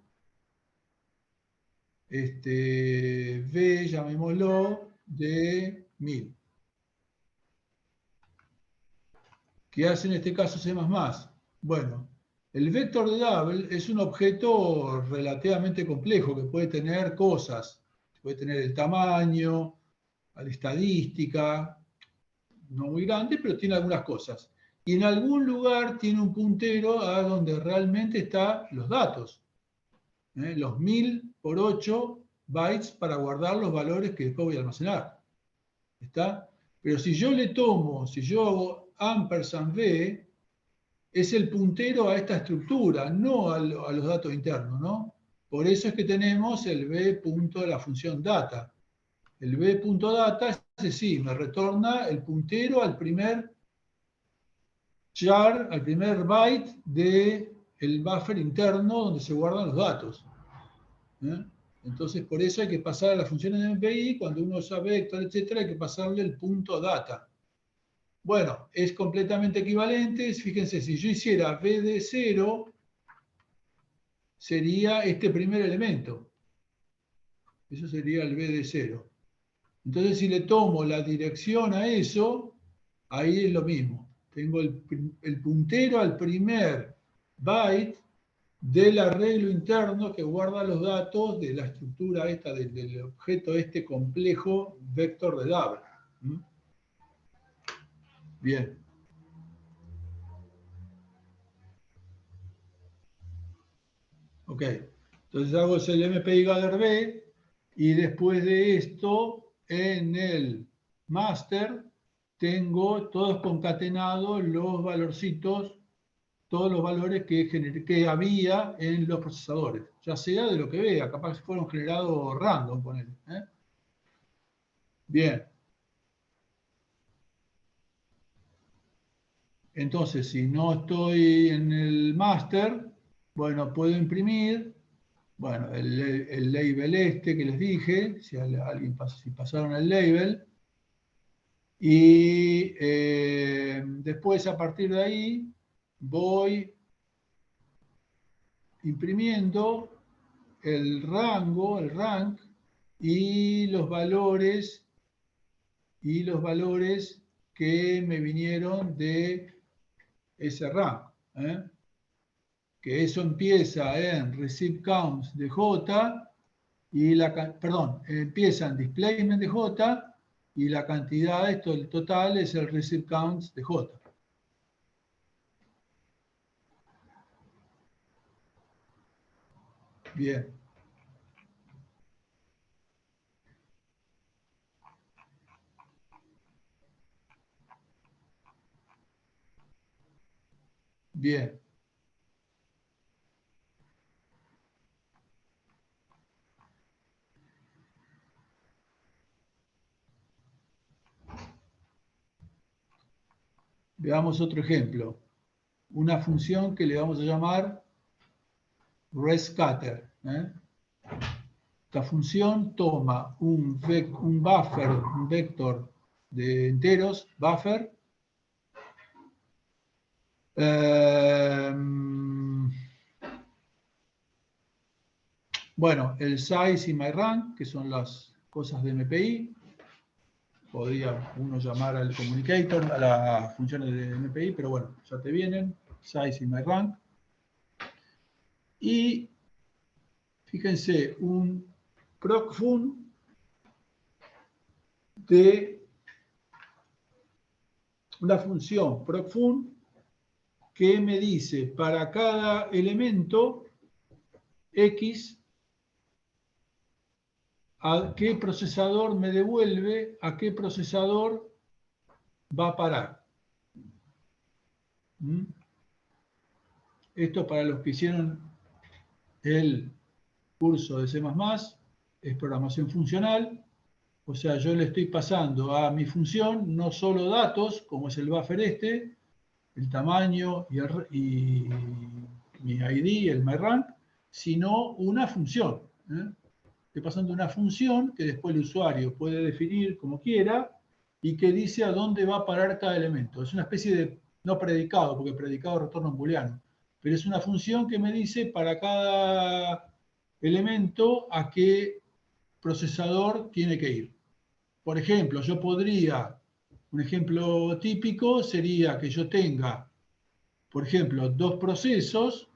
v, llamémoslo, de 1000. ¿Qué hace en este caso C++? Bueno, el vector de double es un objeto relativamente complejo que puede tener cosas. Puede tener el tamaño, la estadística, no muy grande, pero tiene algunas cosas. Y en algún lugar tiene un puntero a donde realmente están los datos. Los 1000 por 8 bytes para guardar los valores que después voy a almacenar. ¿Está? Pero si yo le tomo, si yo hago ampersand v, es el puntero a esta estructura, no a los datos internos, ¿no? Por eso es que tenemos el v punto de la función data. El v.data, ese sí, me retorna el puntero al primer char, al primer byte del buffer interno donde se guardan los datos. Entonces, por eso hay que pasar a las funciones de MPI, cuando uno usa vector, etc., hay que pasarle el punto data. Bueno, es completamente equivalente. Fíjense, si yo hiciera v de 0, sería este primer elemento. Eso sería el v de 0. Entonces, si le tomo la dirección a eso, ahí es lo mismo. Tengo el puntero al primer byte del arreglo interno que guarda los datos de la estructura esta, del objeto este complejo vector de double. Bien. Ok. Entonces hago el MPI gather B y después de esto, en el master, tengo todos concatenados los valorcitos, todos los valores que había en los procesadores, ya sea de lo que vea, capaz que fueron generados random, ponele. Bien. Entonces, si no estoy en el master, bueno, puedo imprimir, bueno, el label este que les dije, si pasaron el label, y después a partir de ahí voy imprimiendo el rango, el rank, y los valores que me vinieron de ese rank. Que eso empieza en receive counts de J, y empieza en displacement de J, y la cantidad, el total es el receive counts de J. Bien. Bien. Veamos otro ejemplo. Una función que le vamos a llamar rescatter. Esta función toma un buffer, un vector de enteros, buffer, Bueno, el size y myRank, que son las cosas de MPI. Podría uno llamar al communicator, a las funciones de MPI, pero bueno, ya te vienen, size y myRank. Y fíjense, un procfun de una función procfun que me dice para cada elemento X a qué procesador me devuelve, a qué procesador va a parar. Esto para los que hicieron el curso de C++, es programación funcional. O sea, yo le estoy pasando a mi función no solo datos, como es el buffer este, el tamaño y mi ID, el myRank, sino una función. Estoy pasando una función que después el usuario puede definir como quiera y que dice a dónde va a parar cada elemento. Es una especie de, no predicado, porque predicado retorna un booleano, pero es una función que me dice para cada elemento a qué procesador tiene que ir. Por ejemplo, yo podría, un ejemplo típico sería que yo tenga, por ejemplo, dos procesos,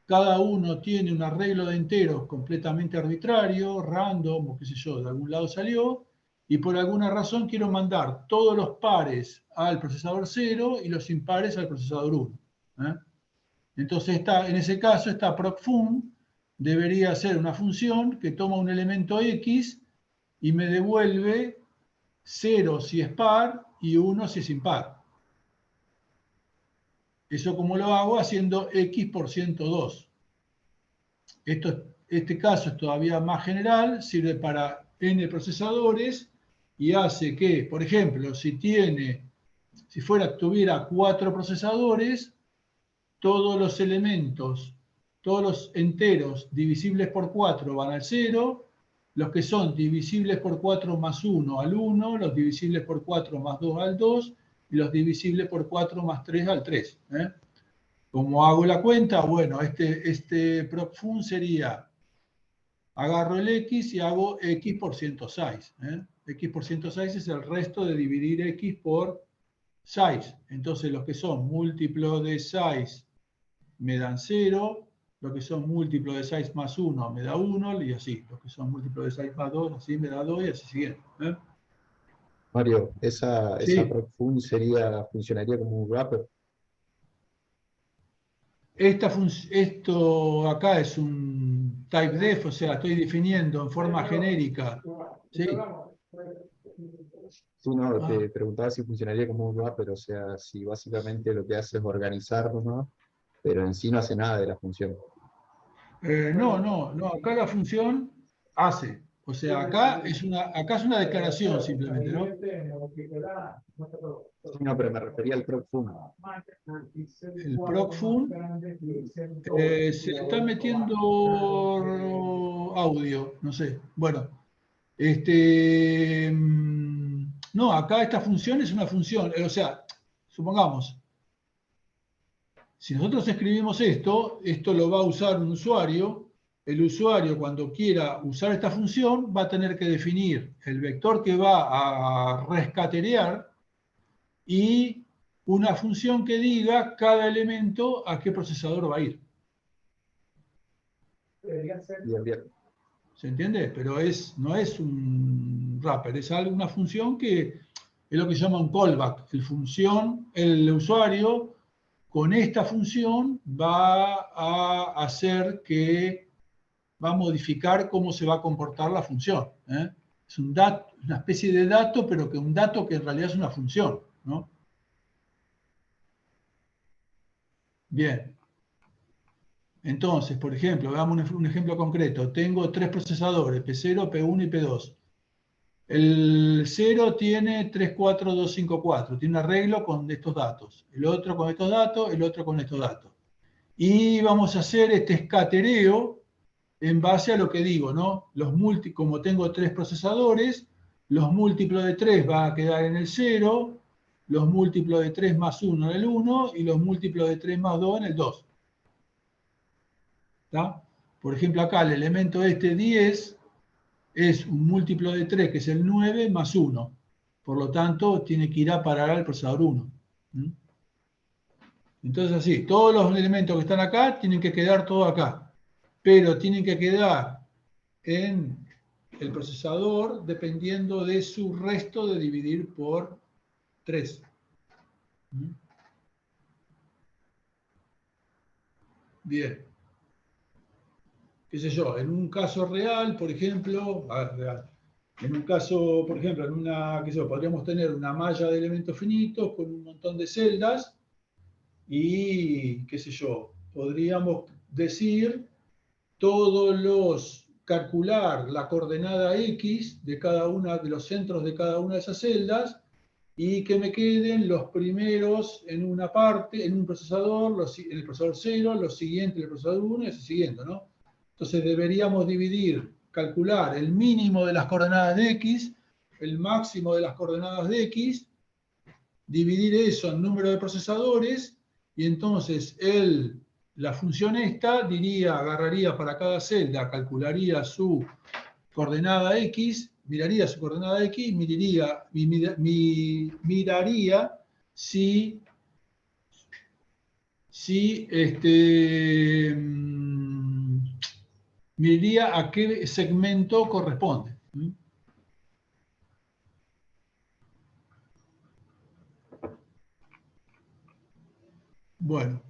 cada uno tiene un arreglo de enteros completamente arbitrario, random, o qué sé yo, de algún lado salió, y por alguna razón quiero mandar todos los pares al procesador 0 y los impares al procesador 1. Entonces, en ese caso, esta procfun debería ser una función que toma un elemento X y me devuelve 0 si es par y 1 si es impar. Eso como lo hago haciendo X por 102. Este caso es todavía más general, sirve para n procesadores y hace que, por ejemplo, si tuviera 4 procesadores, todos los elementos, todos los enteros divisibles por 4 van al 0, los que son divisibles por 4 más 1 al 1, los divisibles por 4 más 2 al 2 y los divisibles por 4 más 3 al 3. ¿Cómo hago la cuenta? Bueno, este procfun sería, agarro el X y hago X por 106. X por 106 es el resto de dividir X por 6. Entonces los que son múltiplos de 6 me dan 0, los que son múltiplos de 6 más 1 me da 1, y así. Los que son múltiplos de 6 más 2, así me da 2, y así siguiente. Mario, esa Sí. procfun funcionaría como un wrapper. Esto acá es un typedef, o sea, estoy definiendo en forma genérica. Sí. Sí, no, te preguntaba si funcionaría como un wrapper, o sea, si básicamente lo que hace es organizarlo, ¿no? Pero en sí no hace nada de la función. No, acá la función hace. O sea, acá es una declaración simplemente, ¿no? Sí, no, pero me refería al procfun. El procfun se está metiendo audio, no sé. Bueno, no, acá esta función es una función, o sea, supongamos, si nosotros escribimos esto lo va a usar un usuario. El usuario, cuando quiera usar esta función, va a tener que definir el vector que va a rescaterear y una función que diga cada elemento a qué procesador va a ir. Bien, bien. ¿Se entiende? Pero no es un wrapper, es una función que es lo que se llama un callback. El usuario con esta función va a hacer va a modificar cómo se va a comportar la función. Es una especie de dato, pero que un dato que en realidad es una función, ¿no? Bien. Entonces, por ejemplo, veamos un ejemplo concreto. Tengo 3 procesadores, P0, P1 y P2. El 0 tiene 3, 4, 2, 5, 4. Tiene un arreglo con estos datos. El otro con estos datos, el otro con estos datos. Y vamos a hacer este escatereo en base a lo que digo, ¿no? Como tengo 3 procesadores, los múltiplos de 3 van a quedar en el 0, los múltiplos de 3 más 1 en el 1 y los múltiplos de 3 más 2 en el 2. ¿Está? Por ejemplo, acá el elemento este 10 es un múltiplo de 3, que es el 9, más 1. Por lo tanto, tiene que ir a parar al procesador 1. Entonces, así, todos los elementos que están acá tienen que quedar todo acá. Pero tienen que quedar en el procesador dependiendo de su resto de dividir por 3. Bien. Qué sé yo, en un caso real, por ejemplo, en un caso, por ejemplo, en una, qué sé yo, podríamos tener una malla de elementos finitos con un montón de celdas y, qué sé yo, podríamos decir calcular la coordenada X de cada una de los centros de cada una de esas celdas y que me queden los primeros en una parte, en un procesador, en el procesador 0, los siguientes en el procesador 1 y así siguiendo, ¿no? Entonces deberíamos calcular el mínimo de las coordenadas de X, el máximo de las coordenadas de X, dividir eso en número de procesadores y entonces la función esta agarraría para cada celda, calcularía su coordenada X, miraría su coordenada X, miraría si miraría a qué segmento corresponde. Bueno.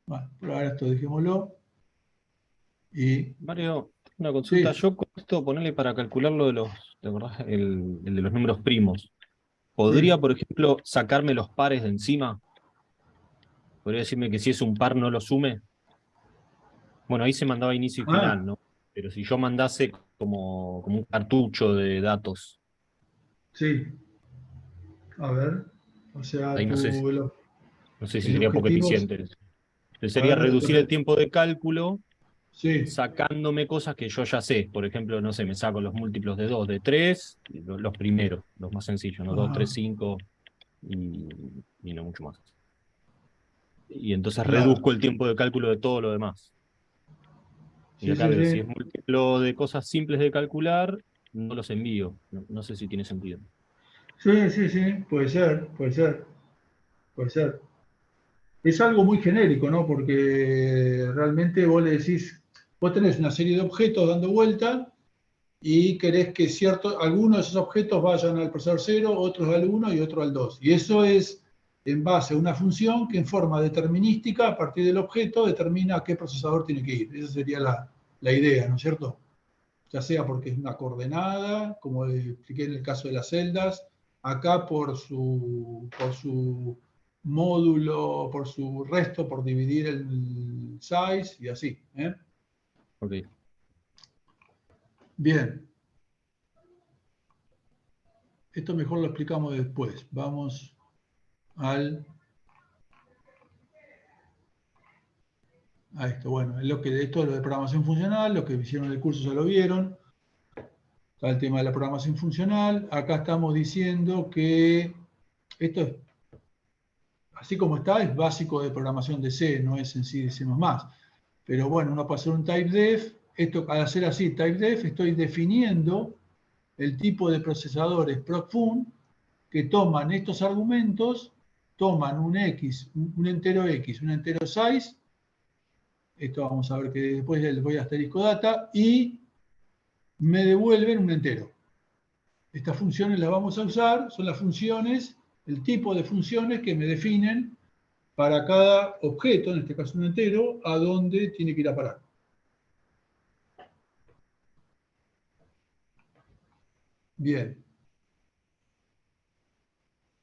Bueno, por ahora esto dejémoslo. Y... Mario, una consulta. Sí. Yo con esto ponerle para calcular lo de ¿te acordás? El de los números primos. ¿Podría, Sí. por ejemplo, sacarme los pares de encima? ¿Podría decirme que si es un par no lo sume? Bueno, ahí se mandaba inicio y final, ¿no? Pero si yo mandase como un cartucho de datos. Sí. A ver. O sea, Ahí no sé si el sería poco objetivo... eficiente. A Sería ver, reducir el tiempo de cálculo sí. sacándome cosas que yo ya sé. Por ejemplo, no sé, me saco los múltiplos de 2, de 3, los primeros, los más sencillos, ¿no? 2, 3, 5 y no mucho más. Y entonces Claro. reduzco el tiempo de cálculo de todo lo demás. Y Sí, acá sí, veo, si sí. es múltiplo de cosas simples de calcular, no los envío. No sé si tiene sentido. Sí, sí, sí. Puede ser, puede ser. Puede ser. Es algo muy genérico, ¿no? Porque realmente vos le decís, vos tenés una serie de objetos dando vuelta y querés que algunos de esos objetos vayan al procesador 0, otros al 1 y otros al 2. Y eso es en base a una función que en forma determinística, a partir del objeto, determina a qué procesador tiene que ir. Esa sería la idea, ¿no es cierto? Ya sea porque es una coordenada, como expliqué en el caso de las celdas, acá por su módulo, por su resto, por dividir el size y así. Ok. Bien. Esto mejor lo explicamos después. Vamos a esto. Bueno, esto es lo de programación funcional, lo que hicieron el curso ya lo vieron. Está el tema de la programación funcional. Acá estamos diciendo que esto es, así como está, es básico de programación de C, no es en sí de C++. Pero bueno, uno puede hacer un typedef. Esto, al hacer así, typedef, estoy definiendo el tipo de procesadores procfun que toman estos argumentos, toman un X, un entero X, un entero size, esto vamos a ver que después les voy a asterisco data, y me devuelven un entero. Estas funciones las vamos a usar, son las funciones, el tipo de funciones que me definen para cada objeto, en este caso un entero, a dónde tiene que ir a parar. Bien.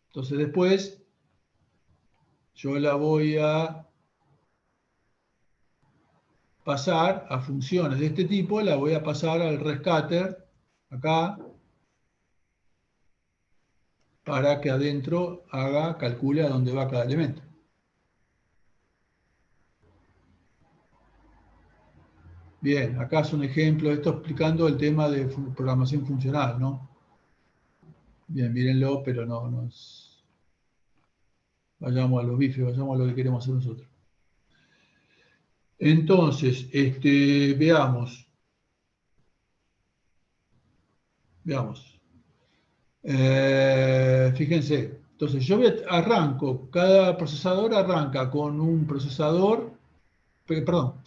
Entonces después yo la voy a pasar a funciones de este tipo, la voy a pasar al rescatter, acá, para que adentro calcule a dónde va cada elemento. Bien, acá es un ejemplo, esto explicando el tema de programación funcional, ¿no? Bien, mírenlo, pero no es... Vayamos a los bifes, vayamos a lo que queremos hacer nosotros. Entonces, veamos. Fíjense, entonces yo arranco, cada procesador arranca con un procesador, perdón,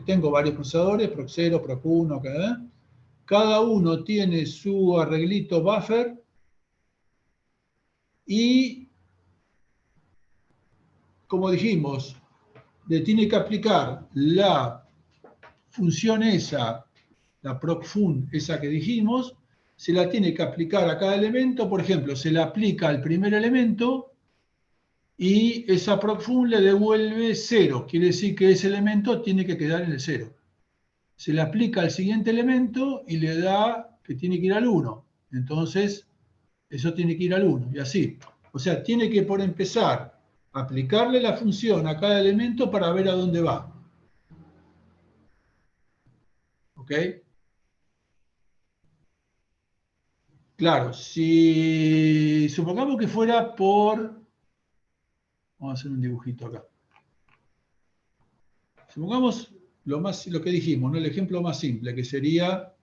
tengo varios procesadores, Proc 0, Proc 1, cada uno tiene su arreglito buffer y, como dijimos, le tiene que aplicar la función esa, la procfun, esa que dijimos, se la tiene que aplicar a cada elemento. Por ejemplo, se la aplica al primer elemento y esa procfun le devuelve 0. Quiere decir que ese elemento tiene que quedar en el 0. Se le aplica al siguiente elemento y le da que tiene que ir al 1. Entonces, eso tiene que ir al 1 y así. O sea, tiene que, por empezar, aplicarle la función a cada elemento para ver a dónde va. ¿Ok? Claro, si supongamos que fuera por... Vamos a hacer un dibujito acá. Supongamos lo que dijimos, ¿no? El ejemplo más simple, que sería...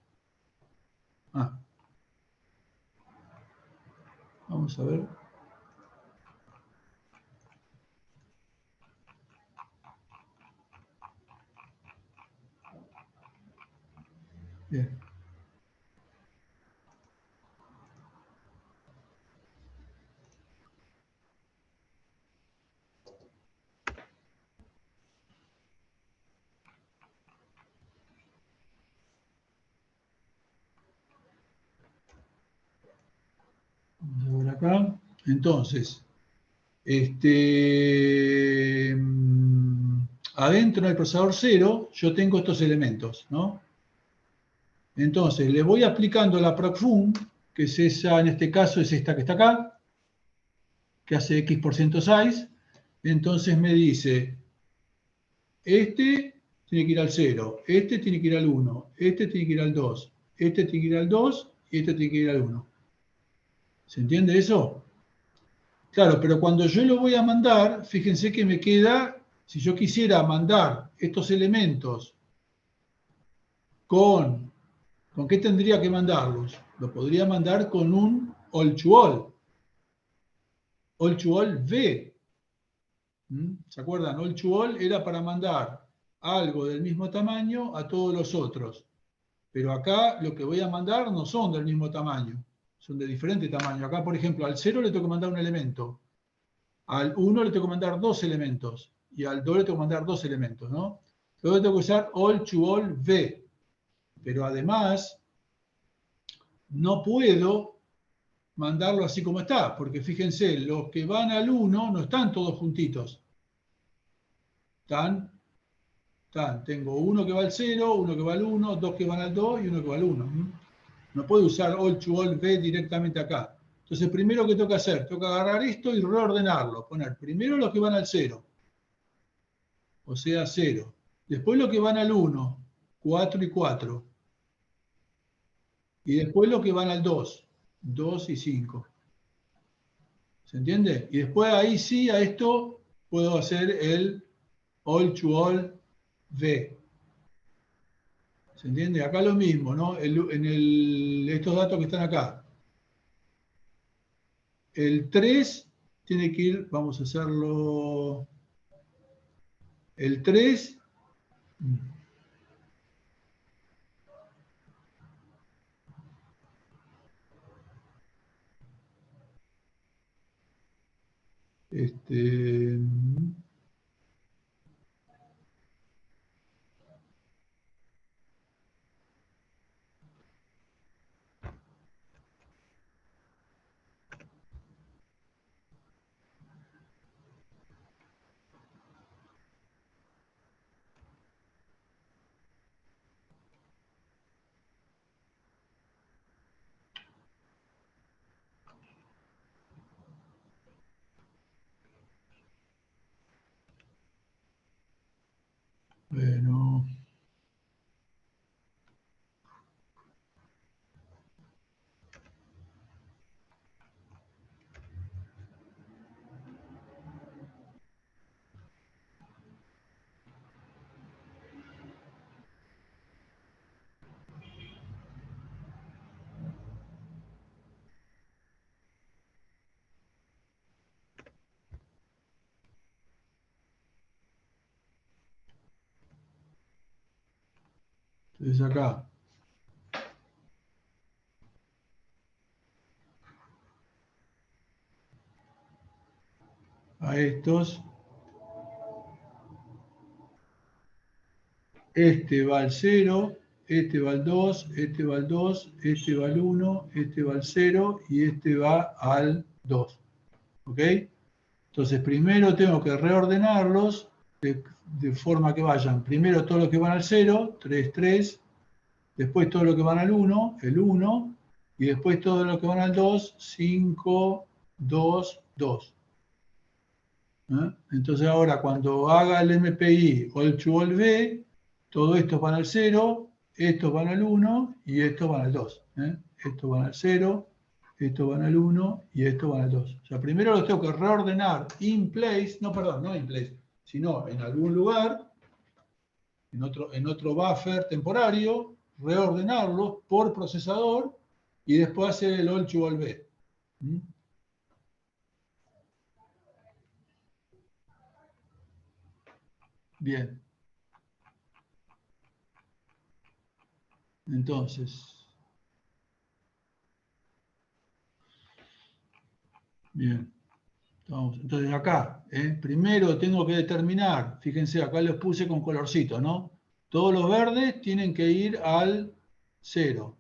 vamos a ver. Bien. Vamos a ver acá. Entonces, adentro del procesador 0 yo tengo estos elementos, ¿no? Entonces, le voy aplicando la procfun, que es esa, en este caso es esta que está acá, que hace x% size. Entonces me dice, este tiene que ir al 0, este tiene que ir al 1, este tiene que ir al 2, este tiene que ir al 2 y este tiene que ir al 1. ¿Se entiende eso? Claro, pero cuando yo lo voy a mandar, fíjense que me queda, si yo quisiera mandar estos elementos ¿con qué tendría que mandarlos? Lo podría mandar con un all to all. All to all V. ¿Se acuerdan? All to all era para mandar algo del mismo tamaño a todos los otros. Pero acá lo que voy a mandar no son del mismo tamaño, son de diferente tamaño. Acá, por ejemplo, al 0 le tengo que mandar un elemento, al 1 le tengo que mandar 2 elementos y al 2 le tengo que mandar 2 elementos, ¿no? Luego tengo que usar all to all V. Pero además, no puedo mandarlo así como está, porque fíjense, los que van al 1 no están todos juntitos. Tengo uno que va al 0, uno que va al 1, dos que van al 2 y uno que va al 1. No puedo usar all to all V directamente acá. Entonces, primero que tengo que hacer, tengo que agarrar esto y reordenarlo. Poner primero los que van al 0, o sea, 0. Después los que van al 1, 4 y 4. Y después los que van al 2, 2 y 5. ¿Se entiende? Y después ahí sí, a esto puedo hacer el all to all V. ¿Se entiende? Acá lo mismo, ¿no? Estos datos que están acá. El 3 tiene que ir, vamos a hacerlo. El 3. Este, Entonces acá. A estos. Este va al 0, este va al 2, este va al 2, este va al 1, este va al 0 y este va al 2. ¿Ok? Entonces primero tengo que reordenarlos de forma que vayan. Primero todos los que van al 0, 3, 3. Después todos los que van al 1, el 1. Y después todos los que van al 2, 5, 2, 2. Entonces ahora cuando haga el MPI all to all B, todo esto van al 0, estos van al 1 y estos van al 2. Estos van al 0, estos van al 1 y estos van al 2. O sea, primero los tengo que reordenar in place, no, perdón, no in place, sino en algún lugar, en otro buffer temporario, reordenarlos por procesador y después hacer el all to all B. Bien. Entonces, bien. Entonces acá, primero tengo que determinar, fíjense, acá los puse con colorcito, ¿no? Todos los verdes tienen que ir al 0,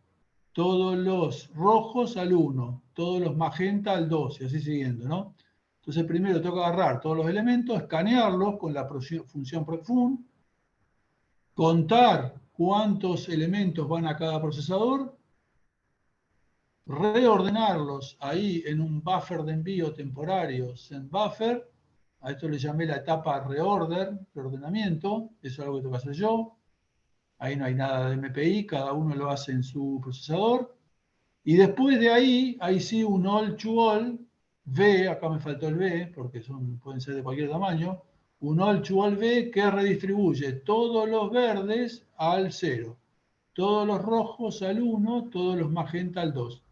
todos los rojos al 1, todos los magenta al 2 y así siguiendo, ¿no? Entonces primero tengo que agarrar todos los elementos, escanearlos con la función procfun, contar cuántos elementos van a cada procesador, reordenarlos ahí en un buffer de envío temporario, sendBuffer. A esto le llamé la etapa reordenamiento. Eso es algo que tengo que hacer yo. Ahí no hay nada de MPI, cada uno lo hace en su procesador. Y después de ahí sí un all to all, V, acá me faltó el V, porque pueden ser de cualquier tamaño, un all to all V que redistribuye todos los verdes al 0, todos los rojos al 1, todos los magenta al 2.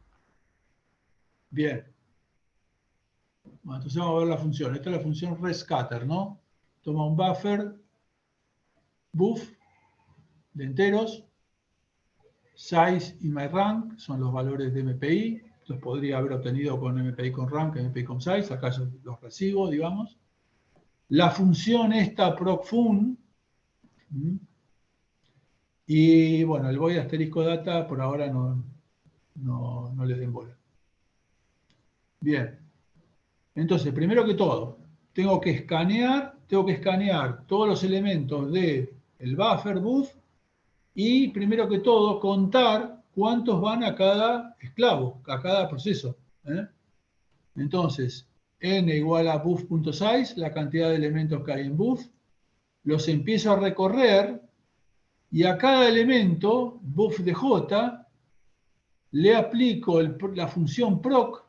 Bien. Bueno, entonces vamos a ver la función. Esta es la función rescatter, ¿no? Toma un buffer, buff, de enteros, size y myRank, son los valores de MPI. Los podría haber obtenido con MPI con rank, MPI con size. Acá yo los recibo, digamos. La función esta procfun. Y bueno, el void asterisco data por ahora no le den bola. Bien. Entonces, primero que todo, tengo que escanear todos los elementos del buffer buff y primero que todo contar cuántos van a cada esclavo, a cada proceso. Entonces, n igual a buff.size, la cantidad de elementos que hay en buff, los empiezo a recorrer y a cada elemento, buff de j, le aplico la función proc.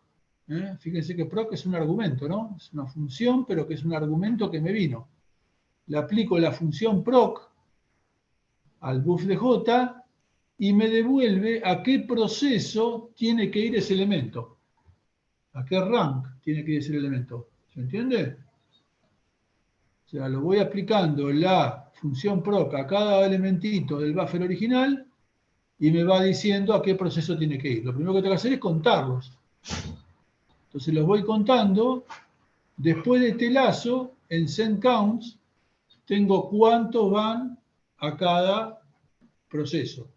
Fíjense que proc es un argumento, ¿no? Es una función, pero que es un argumento que me vino. Le aplico la función proc al buff de j y me devuelve a qué proceso tiene que ir ese elemento. A qué rank tiene que ir ese elemento. ¿Se entiende? O sea, lo voy aplicando la función proc a cada elementito del buffer original y me va diciendo a qué proceso tiene que ir. Lo primero que tengo que hacer es contarlos. Entonces los voy contando. Después de este lazo, en sendCounts, tengo cuántos van a cada proceso.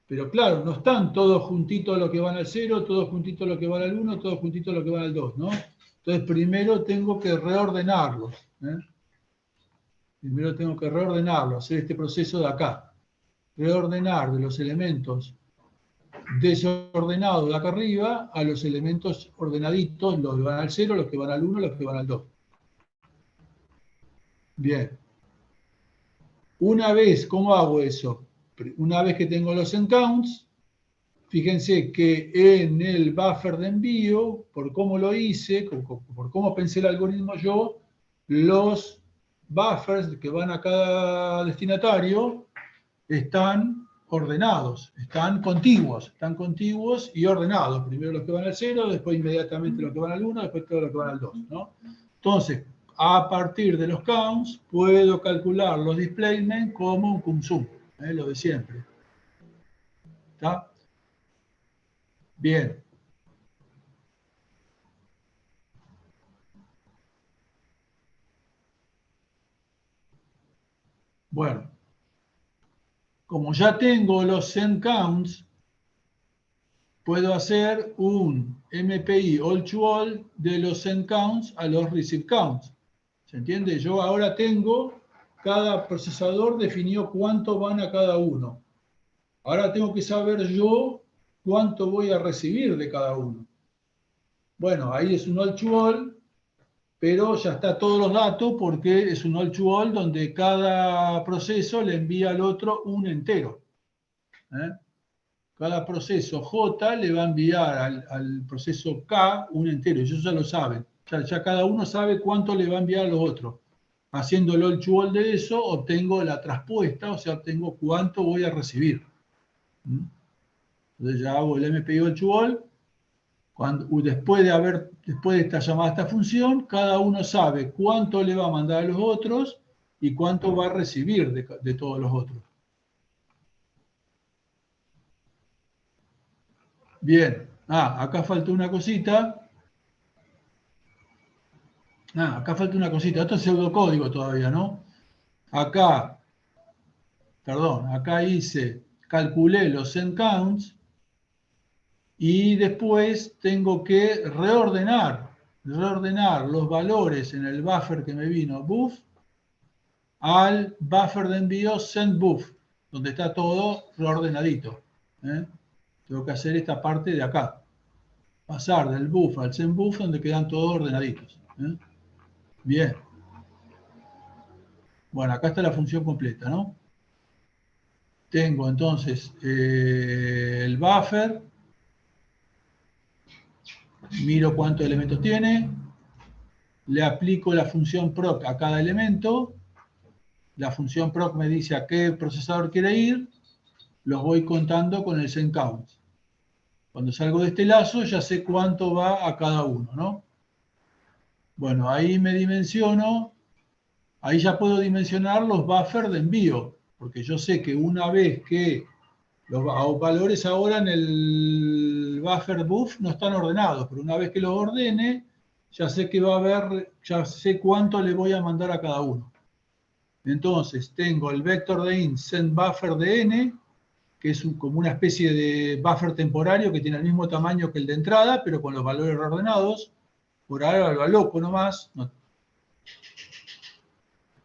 Pero claro, no están todos juntitos los que van al 0, todos juntitos los que van al 1, todos juntitos los que van al 2, ¿no? Entonces primero tengo que reordenarlos. Primero tengo que reordenarlos, hacer este proceso de acá. Reordenar de los elementos desordenados de acá arriba a los elementos ordenaditos, los que van al 0, los que van al 1, los que van al 2. Bien. Una vez, ¿cómo hago eso? Una vez que tengo los endcounts, fíjense que en el buffer de envío, por cómo lo hice, por cómo pensé el algoritmo yo, los buffers que van a cada destinatario están ordenados, están contiguos y ordenados. Primero los que van al 0, después inmediatamente los que van al 1, después todos los que van al 2, ¿no? Entonces, a partir de los counts, puedo calcular los displacements como un CumSum. Lo de siempre. ¿Está? Bien. Bueno, como ya tengo los send counts, puedo hacer un MPI all to all de los send counts a los receive counts. ¿Se entiende? Yo ahora tengo, cada procesador definió cuánto van a cada uno. Ahora tengo que saber yo cuánto voy a recibir de cada uno. Bueno, ahí es un all to all, pero ya está todos los datos porque es un all to all donde cada proceso le envía al otro un entero. Cada proceso J le va a enviar al proceso K un entero, y ellos ya lo saben. Ya cada uno sabe cuánto le va a enviar a los otros. Haciendo el all to all de eso, obtengo la traspuesta, o sea, obtengo cuánto voy a recibir. Entonces ya hago el MPI all to all. Después de esta llamada a esta función, cada uno sabe cuánto le va a mandar a los otros y cuánto va a recibir de todos los otros. Bien. Acá falta una cosita. Acá falta una cosita. Esto es pseudocódigo todavía, ¿no? Acá calculé los send counts y después tengo que reordenar los valores en el buffer que me vino buff al buffer de envío send buff, donde está todo reordenadito. Tengo que hacer esta parte de acá. Pasar del buff al send buff donde quedan todos ordenaditos. Bien. Bueno, acá está la función completa, ¿no? Tengo entonces el buffer. Miro cuántos elementos tiene. Le aplico la función proc a cada elemento. La función proc me dice a qué procesador quiere ir. Los voy contando con el send count. Cuando salgo de este lazo ya sé cuánto va a cada uno, ¿no? Bueno, ahí me dimensiono. Ahí ya puedo dimensionar los buffers de envío, porque yo sé que una vez que los valores ahora en el buffer buff no están ordenados, pero una vez que los ordene, ya sé que va a haber, ya sé cuánto le voy a mandar a cada uno. Entonces, tengo el vector de int send buffer de n, que es como una especie de buffer temporario que tiene el mismo tamaño que el de entrada, pero con los valores reordenados. Por ahora lo aloco nomás.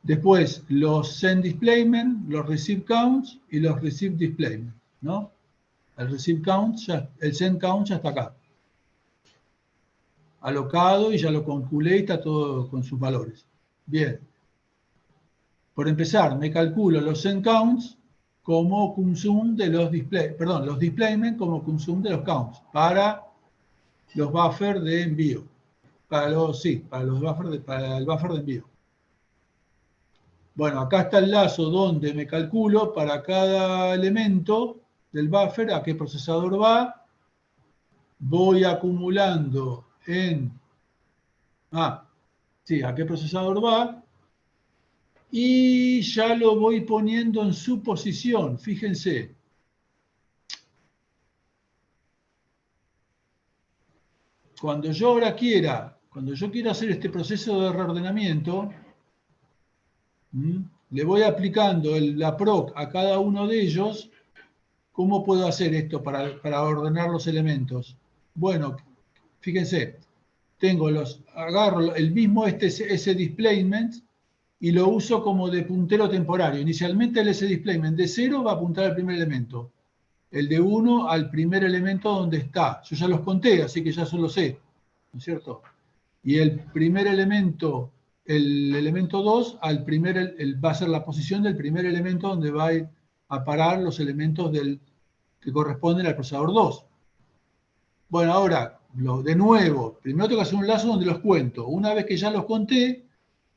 Después, los send displayment, los receive counts y los receive displayment, ¿no? El receive count, el send count ya está acá. Alocado y ya lo calculé y está todo con sus valores. Bien. Por empezar, me calculo los send counts como consum de los los displayment como consum de los counts para los buffers de envío. Para el buffer de envío. Bueno, acá está el lazo donde me calculo para cada elemento del buffer a qué procesador va. Voy acumulando a qué procesador va. Y ya lo voy poniendo en su posición. Fíjense. Cuando yo quiera hacer este proceso de reordenamiento, le voy aplicando la proc a cada uno de ellos. ¿Cómo puedo hacer esto para ordenar los elementos? Bueno, fíjense, agarro el mismo ese displayment y lo uso como de puntero temporario. Inicialmente el ese displayment de 0 va a apuntar al primer elemento. El de 1 al primer elemento donde está. Yo ya los conté, así que ya eso lo sé, ¿no es cierto? Y el primer elemento, el elemento 2, va a ser la posición del primer elemento donde va a parar los elementos que corresponden al procesador 2. Bueno, ahora, de nuevo, primero tengo que hacer un lazo donde los cuento. Una vez que ya los conté,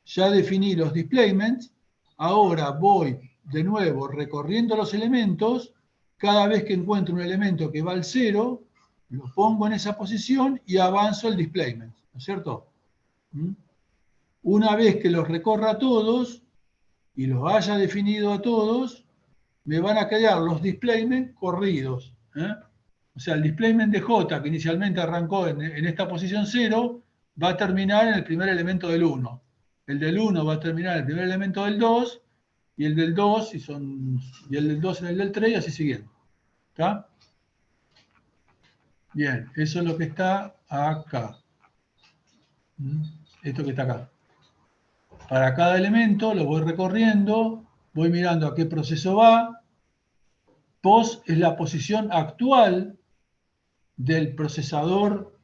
ya definí los displayments, ahora voy de nuevo recorriendo los elementos. Cada vez que encuentro un elemento que va al 0, lo pongo en esa posición y avanzo el displayment, ¿no es cierto? Una vez que los recorra a todos y los haya definido a todos, me van a quedar los displacement corridos. O sea, el displacement de J, que inicialmente arrancó en esta posición 0, va a terminar en el primer elemento del 1. El del 1 va a terminar en el primer elemento del 2, y el del 2, y el del 2 en el del 3, y así siguiendo. ¿Está? Bien, eso es lo que está acá. Esto que está acá. Para cada elemento lo voy recorriendo, voy mirando a qué proceso va. POS es la posición actual del procesador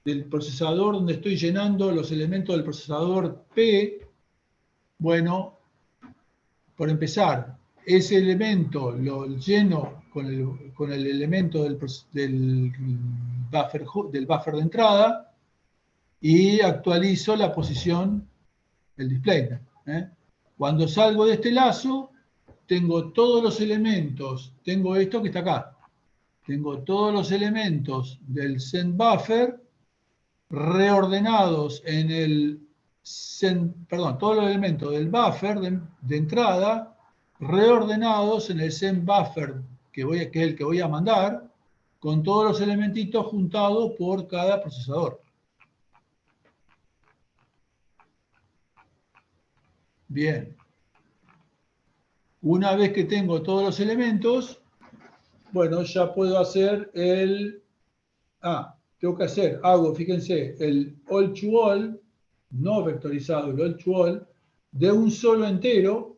donde estoy llenando los elementos del procesador P. Bueno, por empezar, ese elemento lo lleno con el elemento del buffer de entrada y actualizo la posición del displacement. Cuando salgo de este lazo, tengo todos los elementos, tengo esto que está acá, tengo todos los elementos del send buffer reordenados en el todos los elementos del buffer de entrada reordenados en el send buffer que es el que voy a mandar, con todos los elementitos juntados por cada procesador. Bien. Una vez que tengo todos los elementos, bueno, ya puedo hacer tengo que hacer, fíjense, el all to all, no vectorizado, el all to all, de un solo entero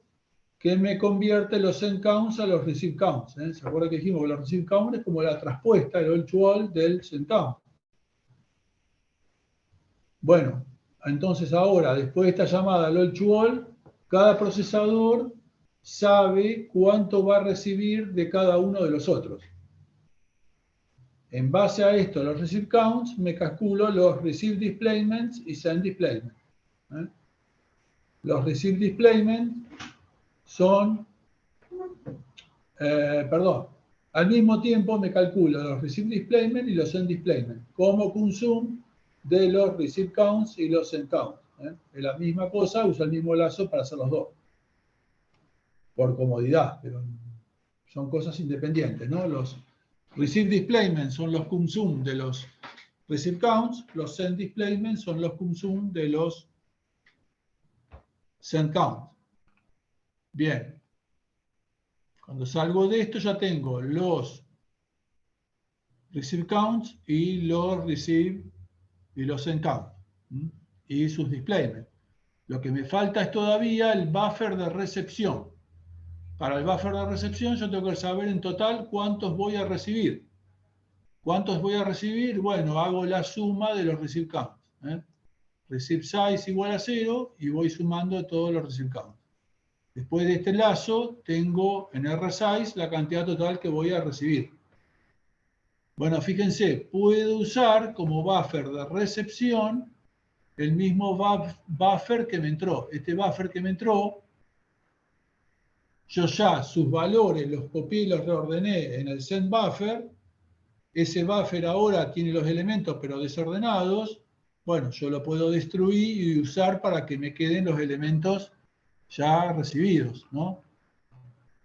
que me convierte los send counts a los receive counts. ¿Se acuerdan que dijimos que los receive counts es como la traspuesta, el all to all del send count? Bueno, entonces ahora, después de esta llamada al all to all, cada procesador sabe cuánto va a recibir de cada uno de los otros. En base a esto, los receive counts, me calculo los receive displacements y send displacement. Los receive displacements son, al mismo tiempo me calculo los receive displacement y los send displacement como consume de los receive counts y los send counts. Es la misma cosa, uso el mismo lazo para hacer los dos. Por comodidad, pero son cosas independientes, ¿no? Los receive displacement son los consume de los receive counts, los send displacement son los consume de los send counts. Bien. Cuando salgo de esto ya tengo los receive counts y los receive y los send counts y sus displacement. Lo que me falta es todavía el buffer de recepción. Para el buffer de recepción yo tengo que saber en total cuántos voy a recibir. ¿Cuántos voy a recibir? Bueno, hago la suma de los receive counts. Receive size igual a 0 y voy sumando todos los receive counts. Después de este lazo tengo en rsize la cantidad total que voy a recibir. Bueno, fíjense, puedo usar como buffer de recepción el mismo buffer que me entró. Este buffer que me entró, yo ya sus valores los copié y los reordené en el send buffer. Ese buffer ahora tiene los elementos pero desordenados. Bueno, yo lo puedo destruir y usar para que me queden los elementos ya recibidos, ¿no?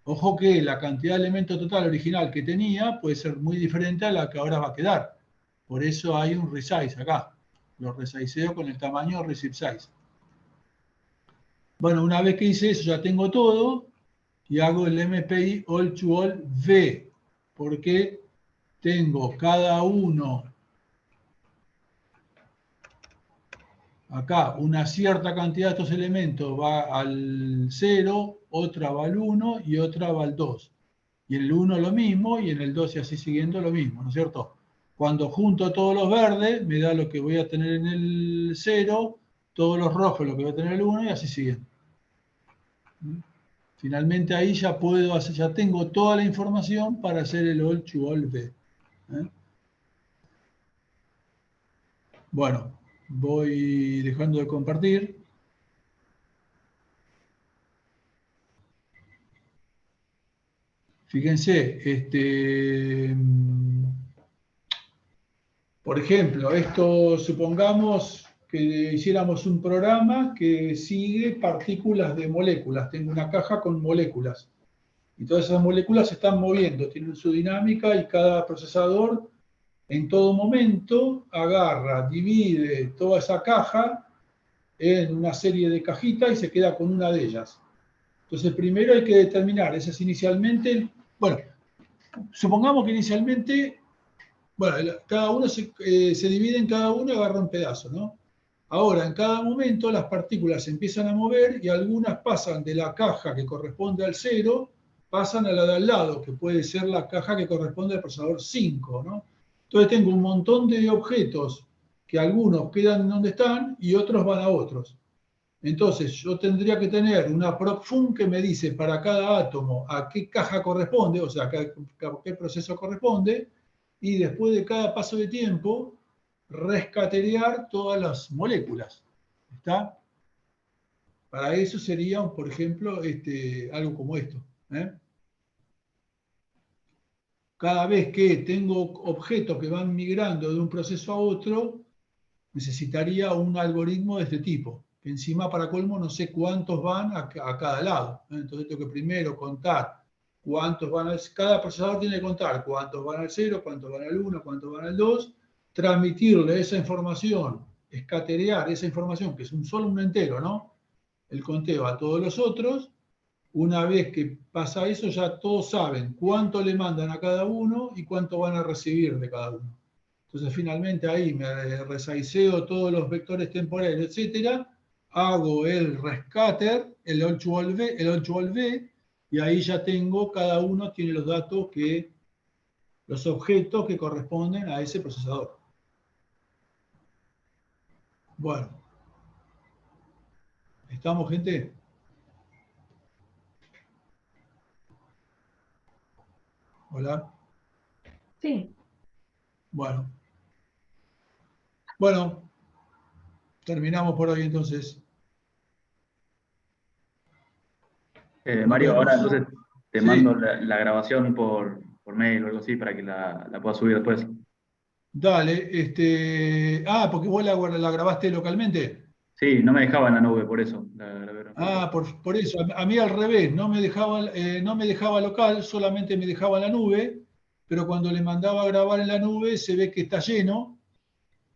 Ojo que la cantidad de elementos total original que tenía puede ser muy diferente a la que ahora va a quedar. Por eso hay un resize acá. Lo resizeo con el tamaño receive size. Bueno, una vez que hice eso ya tengo todo y hago el MPI all to all V, porque tengo cada uno acá, una cierta cantidad de estos elementos va al 0, otra va al 1 y otra va al 2. Y en el 1 lo mismo y en el 2 y así siguiendo lo mismo, ¿no es cierto? Cuando junto todos los verdes me da lo que voy a tener en el 0, todos los rojos lo que voy a tener en el 1 y así siguiendo. Finalmente ahí ya puedo hacer, ya tengo toda la información para hacer el all to all V. Bueno, voy dejando de compartir. Fíjense, por ejemplo, esto supongamos que hiciéramos un programa que sigue partículas de moléculas. Tengo una caja con moléculas. Y todas esas moléculas se están moviendo, tienen su dinámica y cada procesador en todo momento agarra, divide toda esa caja en una serie de cajitas y se queda con una de ellas. Entonces primero hay que determinar esas inicialmente, bueno, supongamos que inicialmente, bueno, cada uno se divide en cada uno y agarra un pedazo, ¿no? Ahora, en cada momento las partículas se empiezan a mover y algunas pasan de la caja que corresponde al 0, pasan a la de al lado, que puede ser la caja que corresponde al procesador 5, ¿no? Entonces tengo un montón de objetos que algunos quedan donde están y otros van a otros. Entonces yo tendría que tener una proc_fun que me dice para cada átomo a qué caja corresponde, o sea, a qué proceso corresponde, y después de cada paso de tiempo rescatear todas las moléculas. ¿Está? Para eso sería, por ejemplo, algo como esto. Cada vez que tengo objetos que van migrando de un proceso a otro, necesitaría un algoritmo de este tipo. Que encima, para colmo, no sé cuántos van a cada lado. Entonces tengo que primero contar cuántos van al... Cada procesador tiene que contar cuántos van al 0, cuántos van al 1, cuántos van al 2, transmitirle esa información, escaterear esa información, que es un entero, ¿no? El conteo a todos los otros. Una vez que pasa eso, ya todos saben cuánto le mandan a cada uno y cuánto van a recibir de cada uno. Entonces, finalmente ahí me resaiceo todos los vectores temporales, etcétera, hago el rescatter, el all-to-all-V, y ahí ya tengo, cada uno tiene los datos los objetos que corresponden a ese procesador. Bueno. ¿Estamos, gente? Hola. Sí. Bueno. Bueno, terminamos por hoy entonces. Mario, ahora entonces te mando la grabación por mail o algo así para que la puedas subir después. Dale, porque vos la grabaste localmente. Sí, no me dejaba en la nube, por eso. Por eso. A mí al revés, no me dejaba local, solamente me dejaba en la nube, pero cuando le mandaba a grabar en la nube se ve que está lleno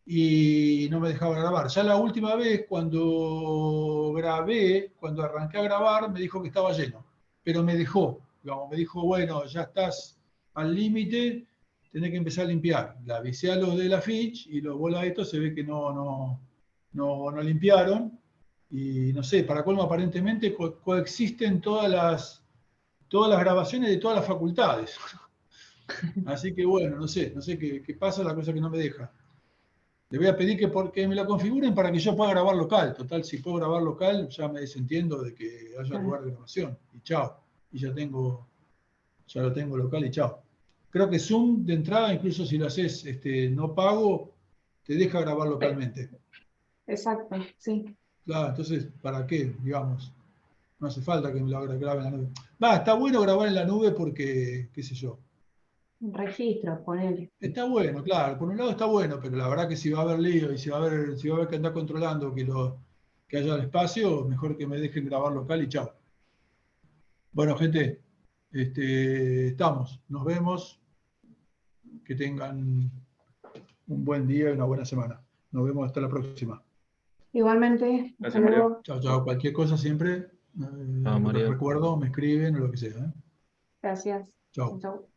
y no me dejaba grabar. Ya la última vez cuando arranqué a grabar, me dijo que estaba lleno, pero me dejó, digamos, me dijo, bueno, ya estás al límite, tenés que empezar a limpiar. Le avisé a los de la Fitch y los bolas estos se ve que no limpiaron. Y no sé, para colmo aparentemente coexisten todas las grabaciones de todas las facultades. Así que bueno, no sé qué pasa, la cosa que no me deja. Le voy a pedir que me lo configuren para que yo pueda grabar local. Total, si puedo grabar local, ya me desentiendo de que haya lugar de grabación. Y chao. Y ya lo tengo local y chao. Creo que Zoom de entrada, incluso si lo haces no pago, te deja grabar localmente. Exacto, sí. Claro, entonces, ¿para qué? Digamos, no hace falta que me lo grabe en la nube. Está bueno grabar en la nube porque, qué sé yo. Un registro, ponele. Está bueno, claro, por un lado está bueno, pero la verdad que si va a haber lío y si va a haber que andar controlando que haya el espacio, mejor que me dejen grabar local y chao. Bueno, gente, estamos, nos vemos, que tengan un buen día y una buena semana. Nos vemos hasta la próxima. Igualmente, hasta luego. Chao, chao. Cualquier cosa siempre, les recuerdo, me escriben o lo que sea. Gracias. Chao. Chau.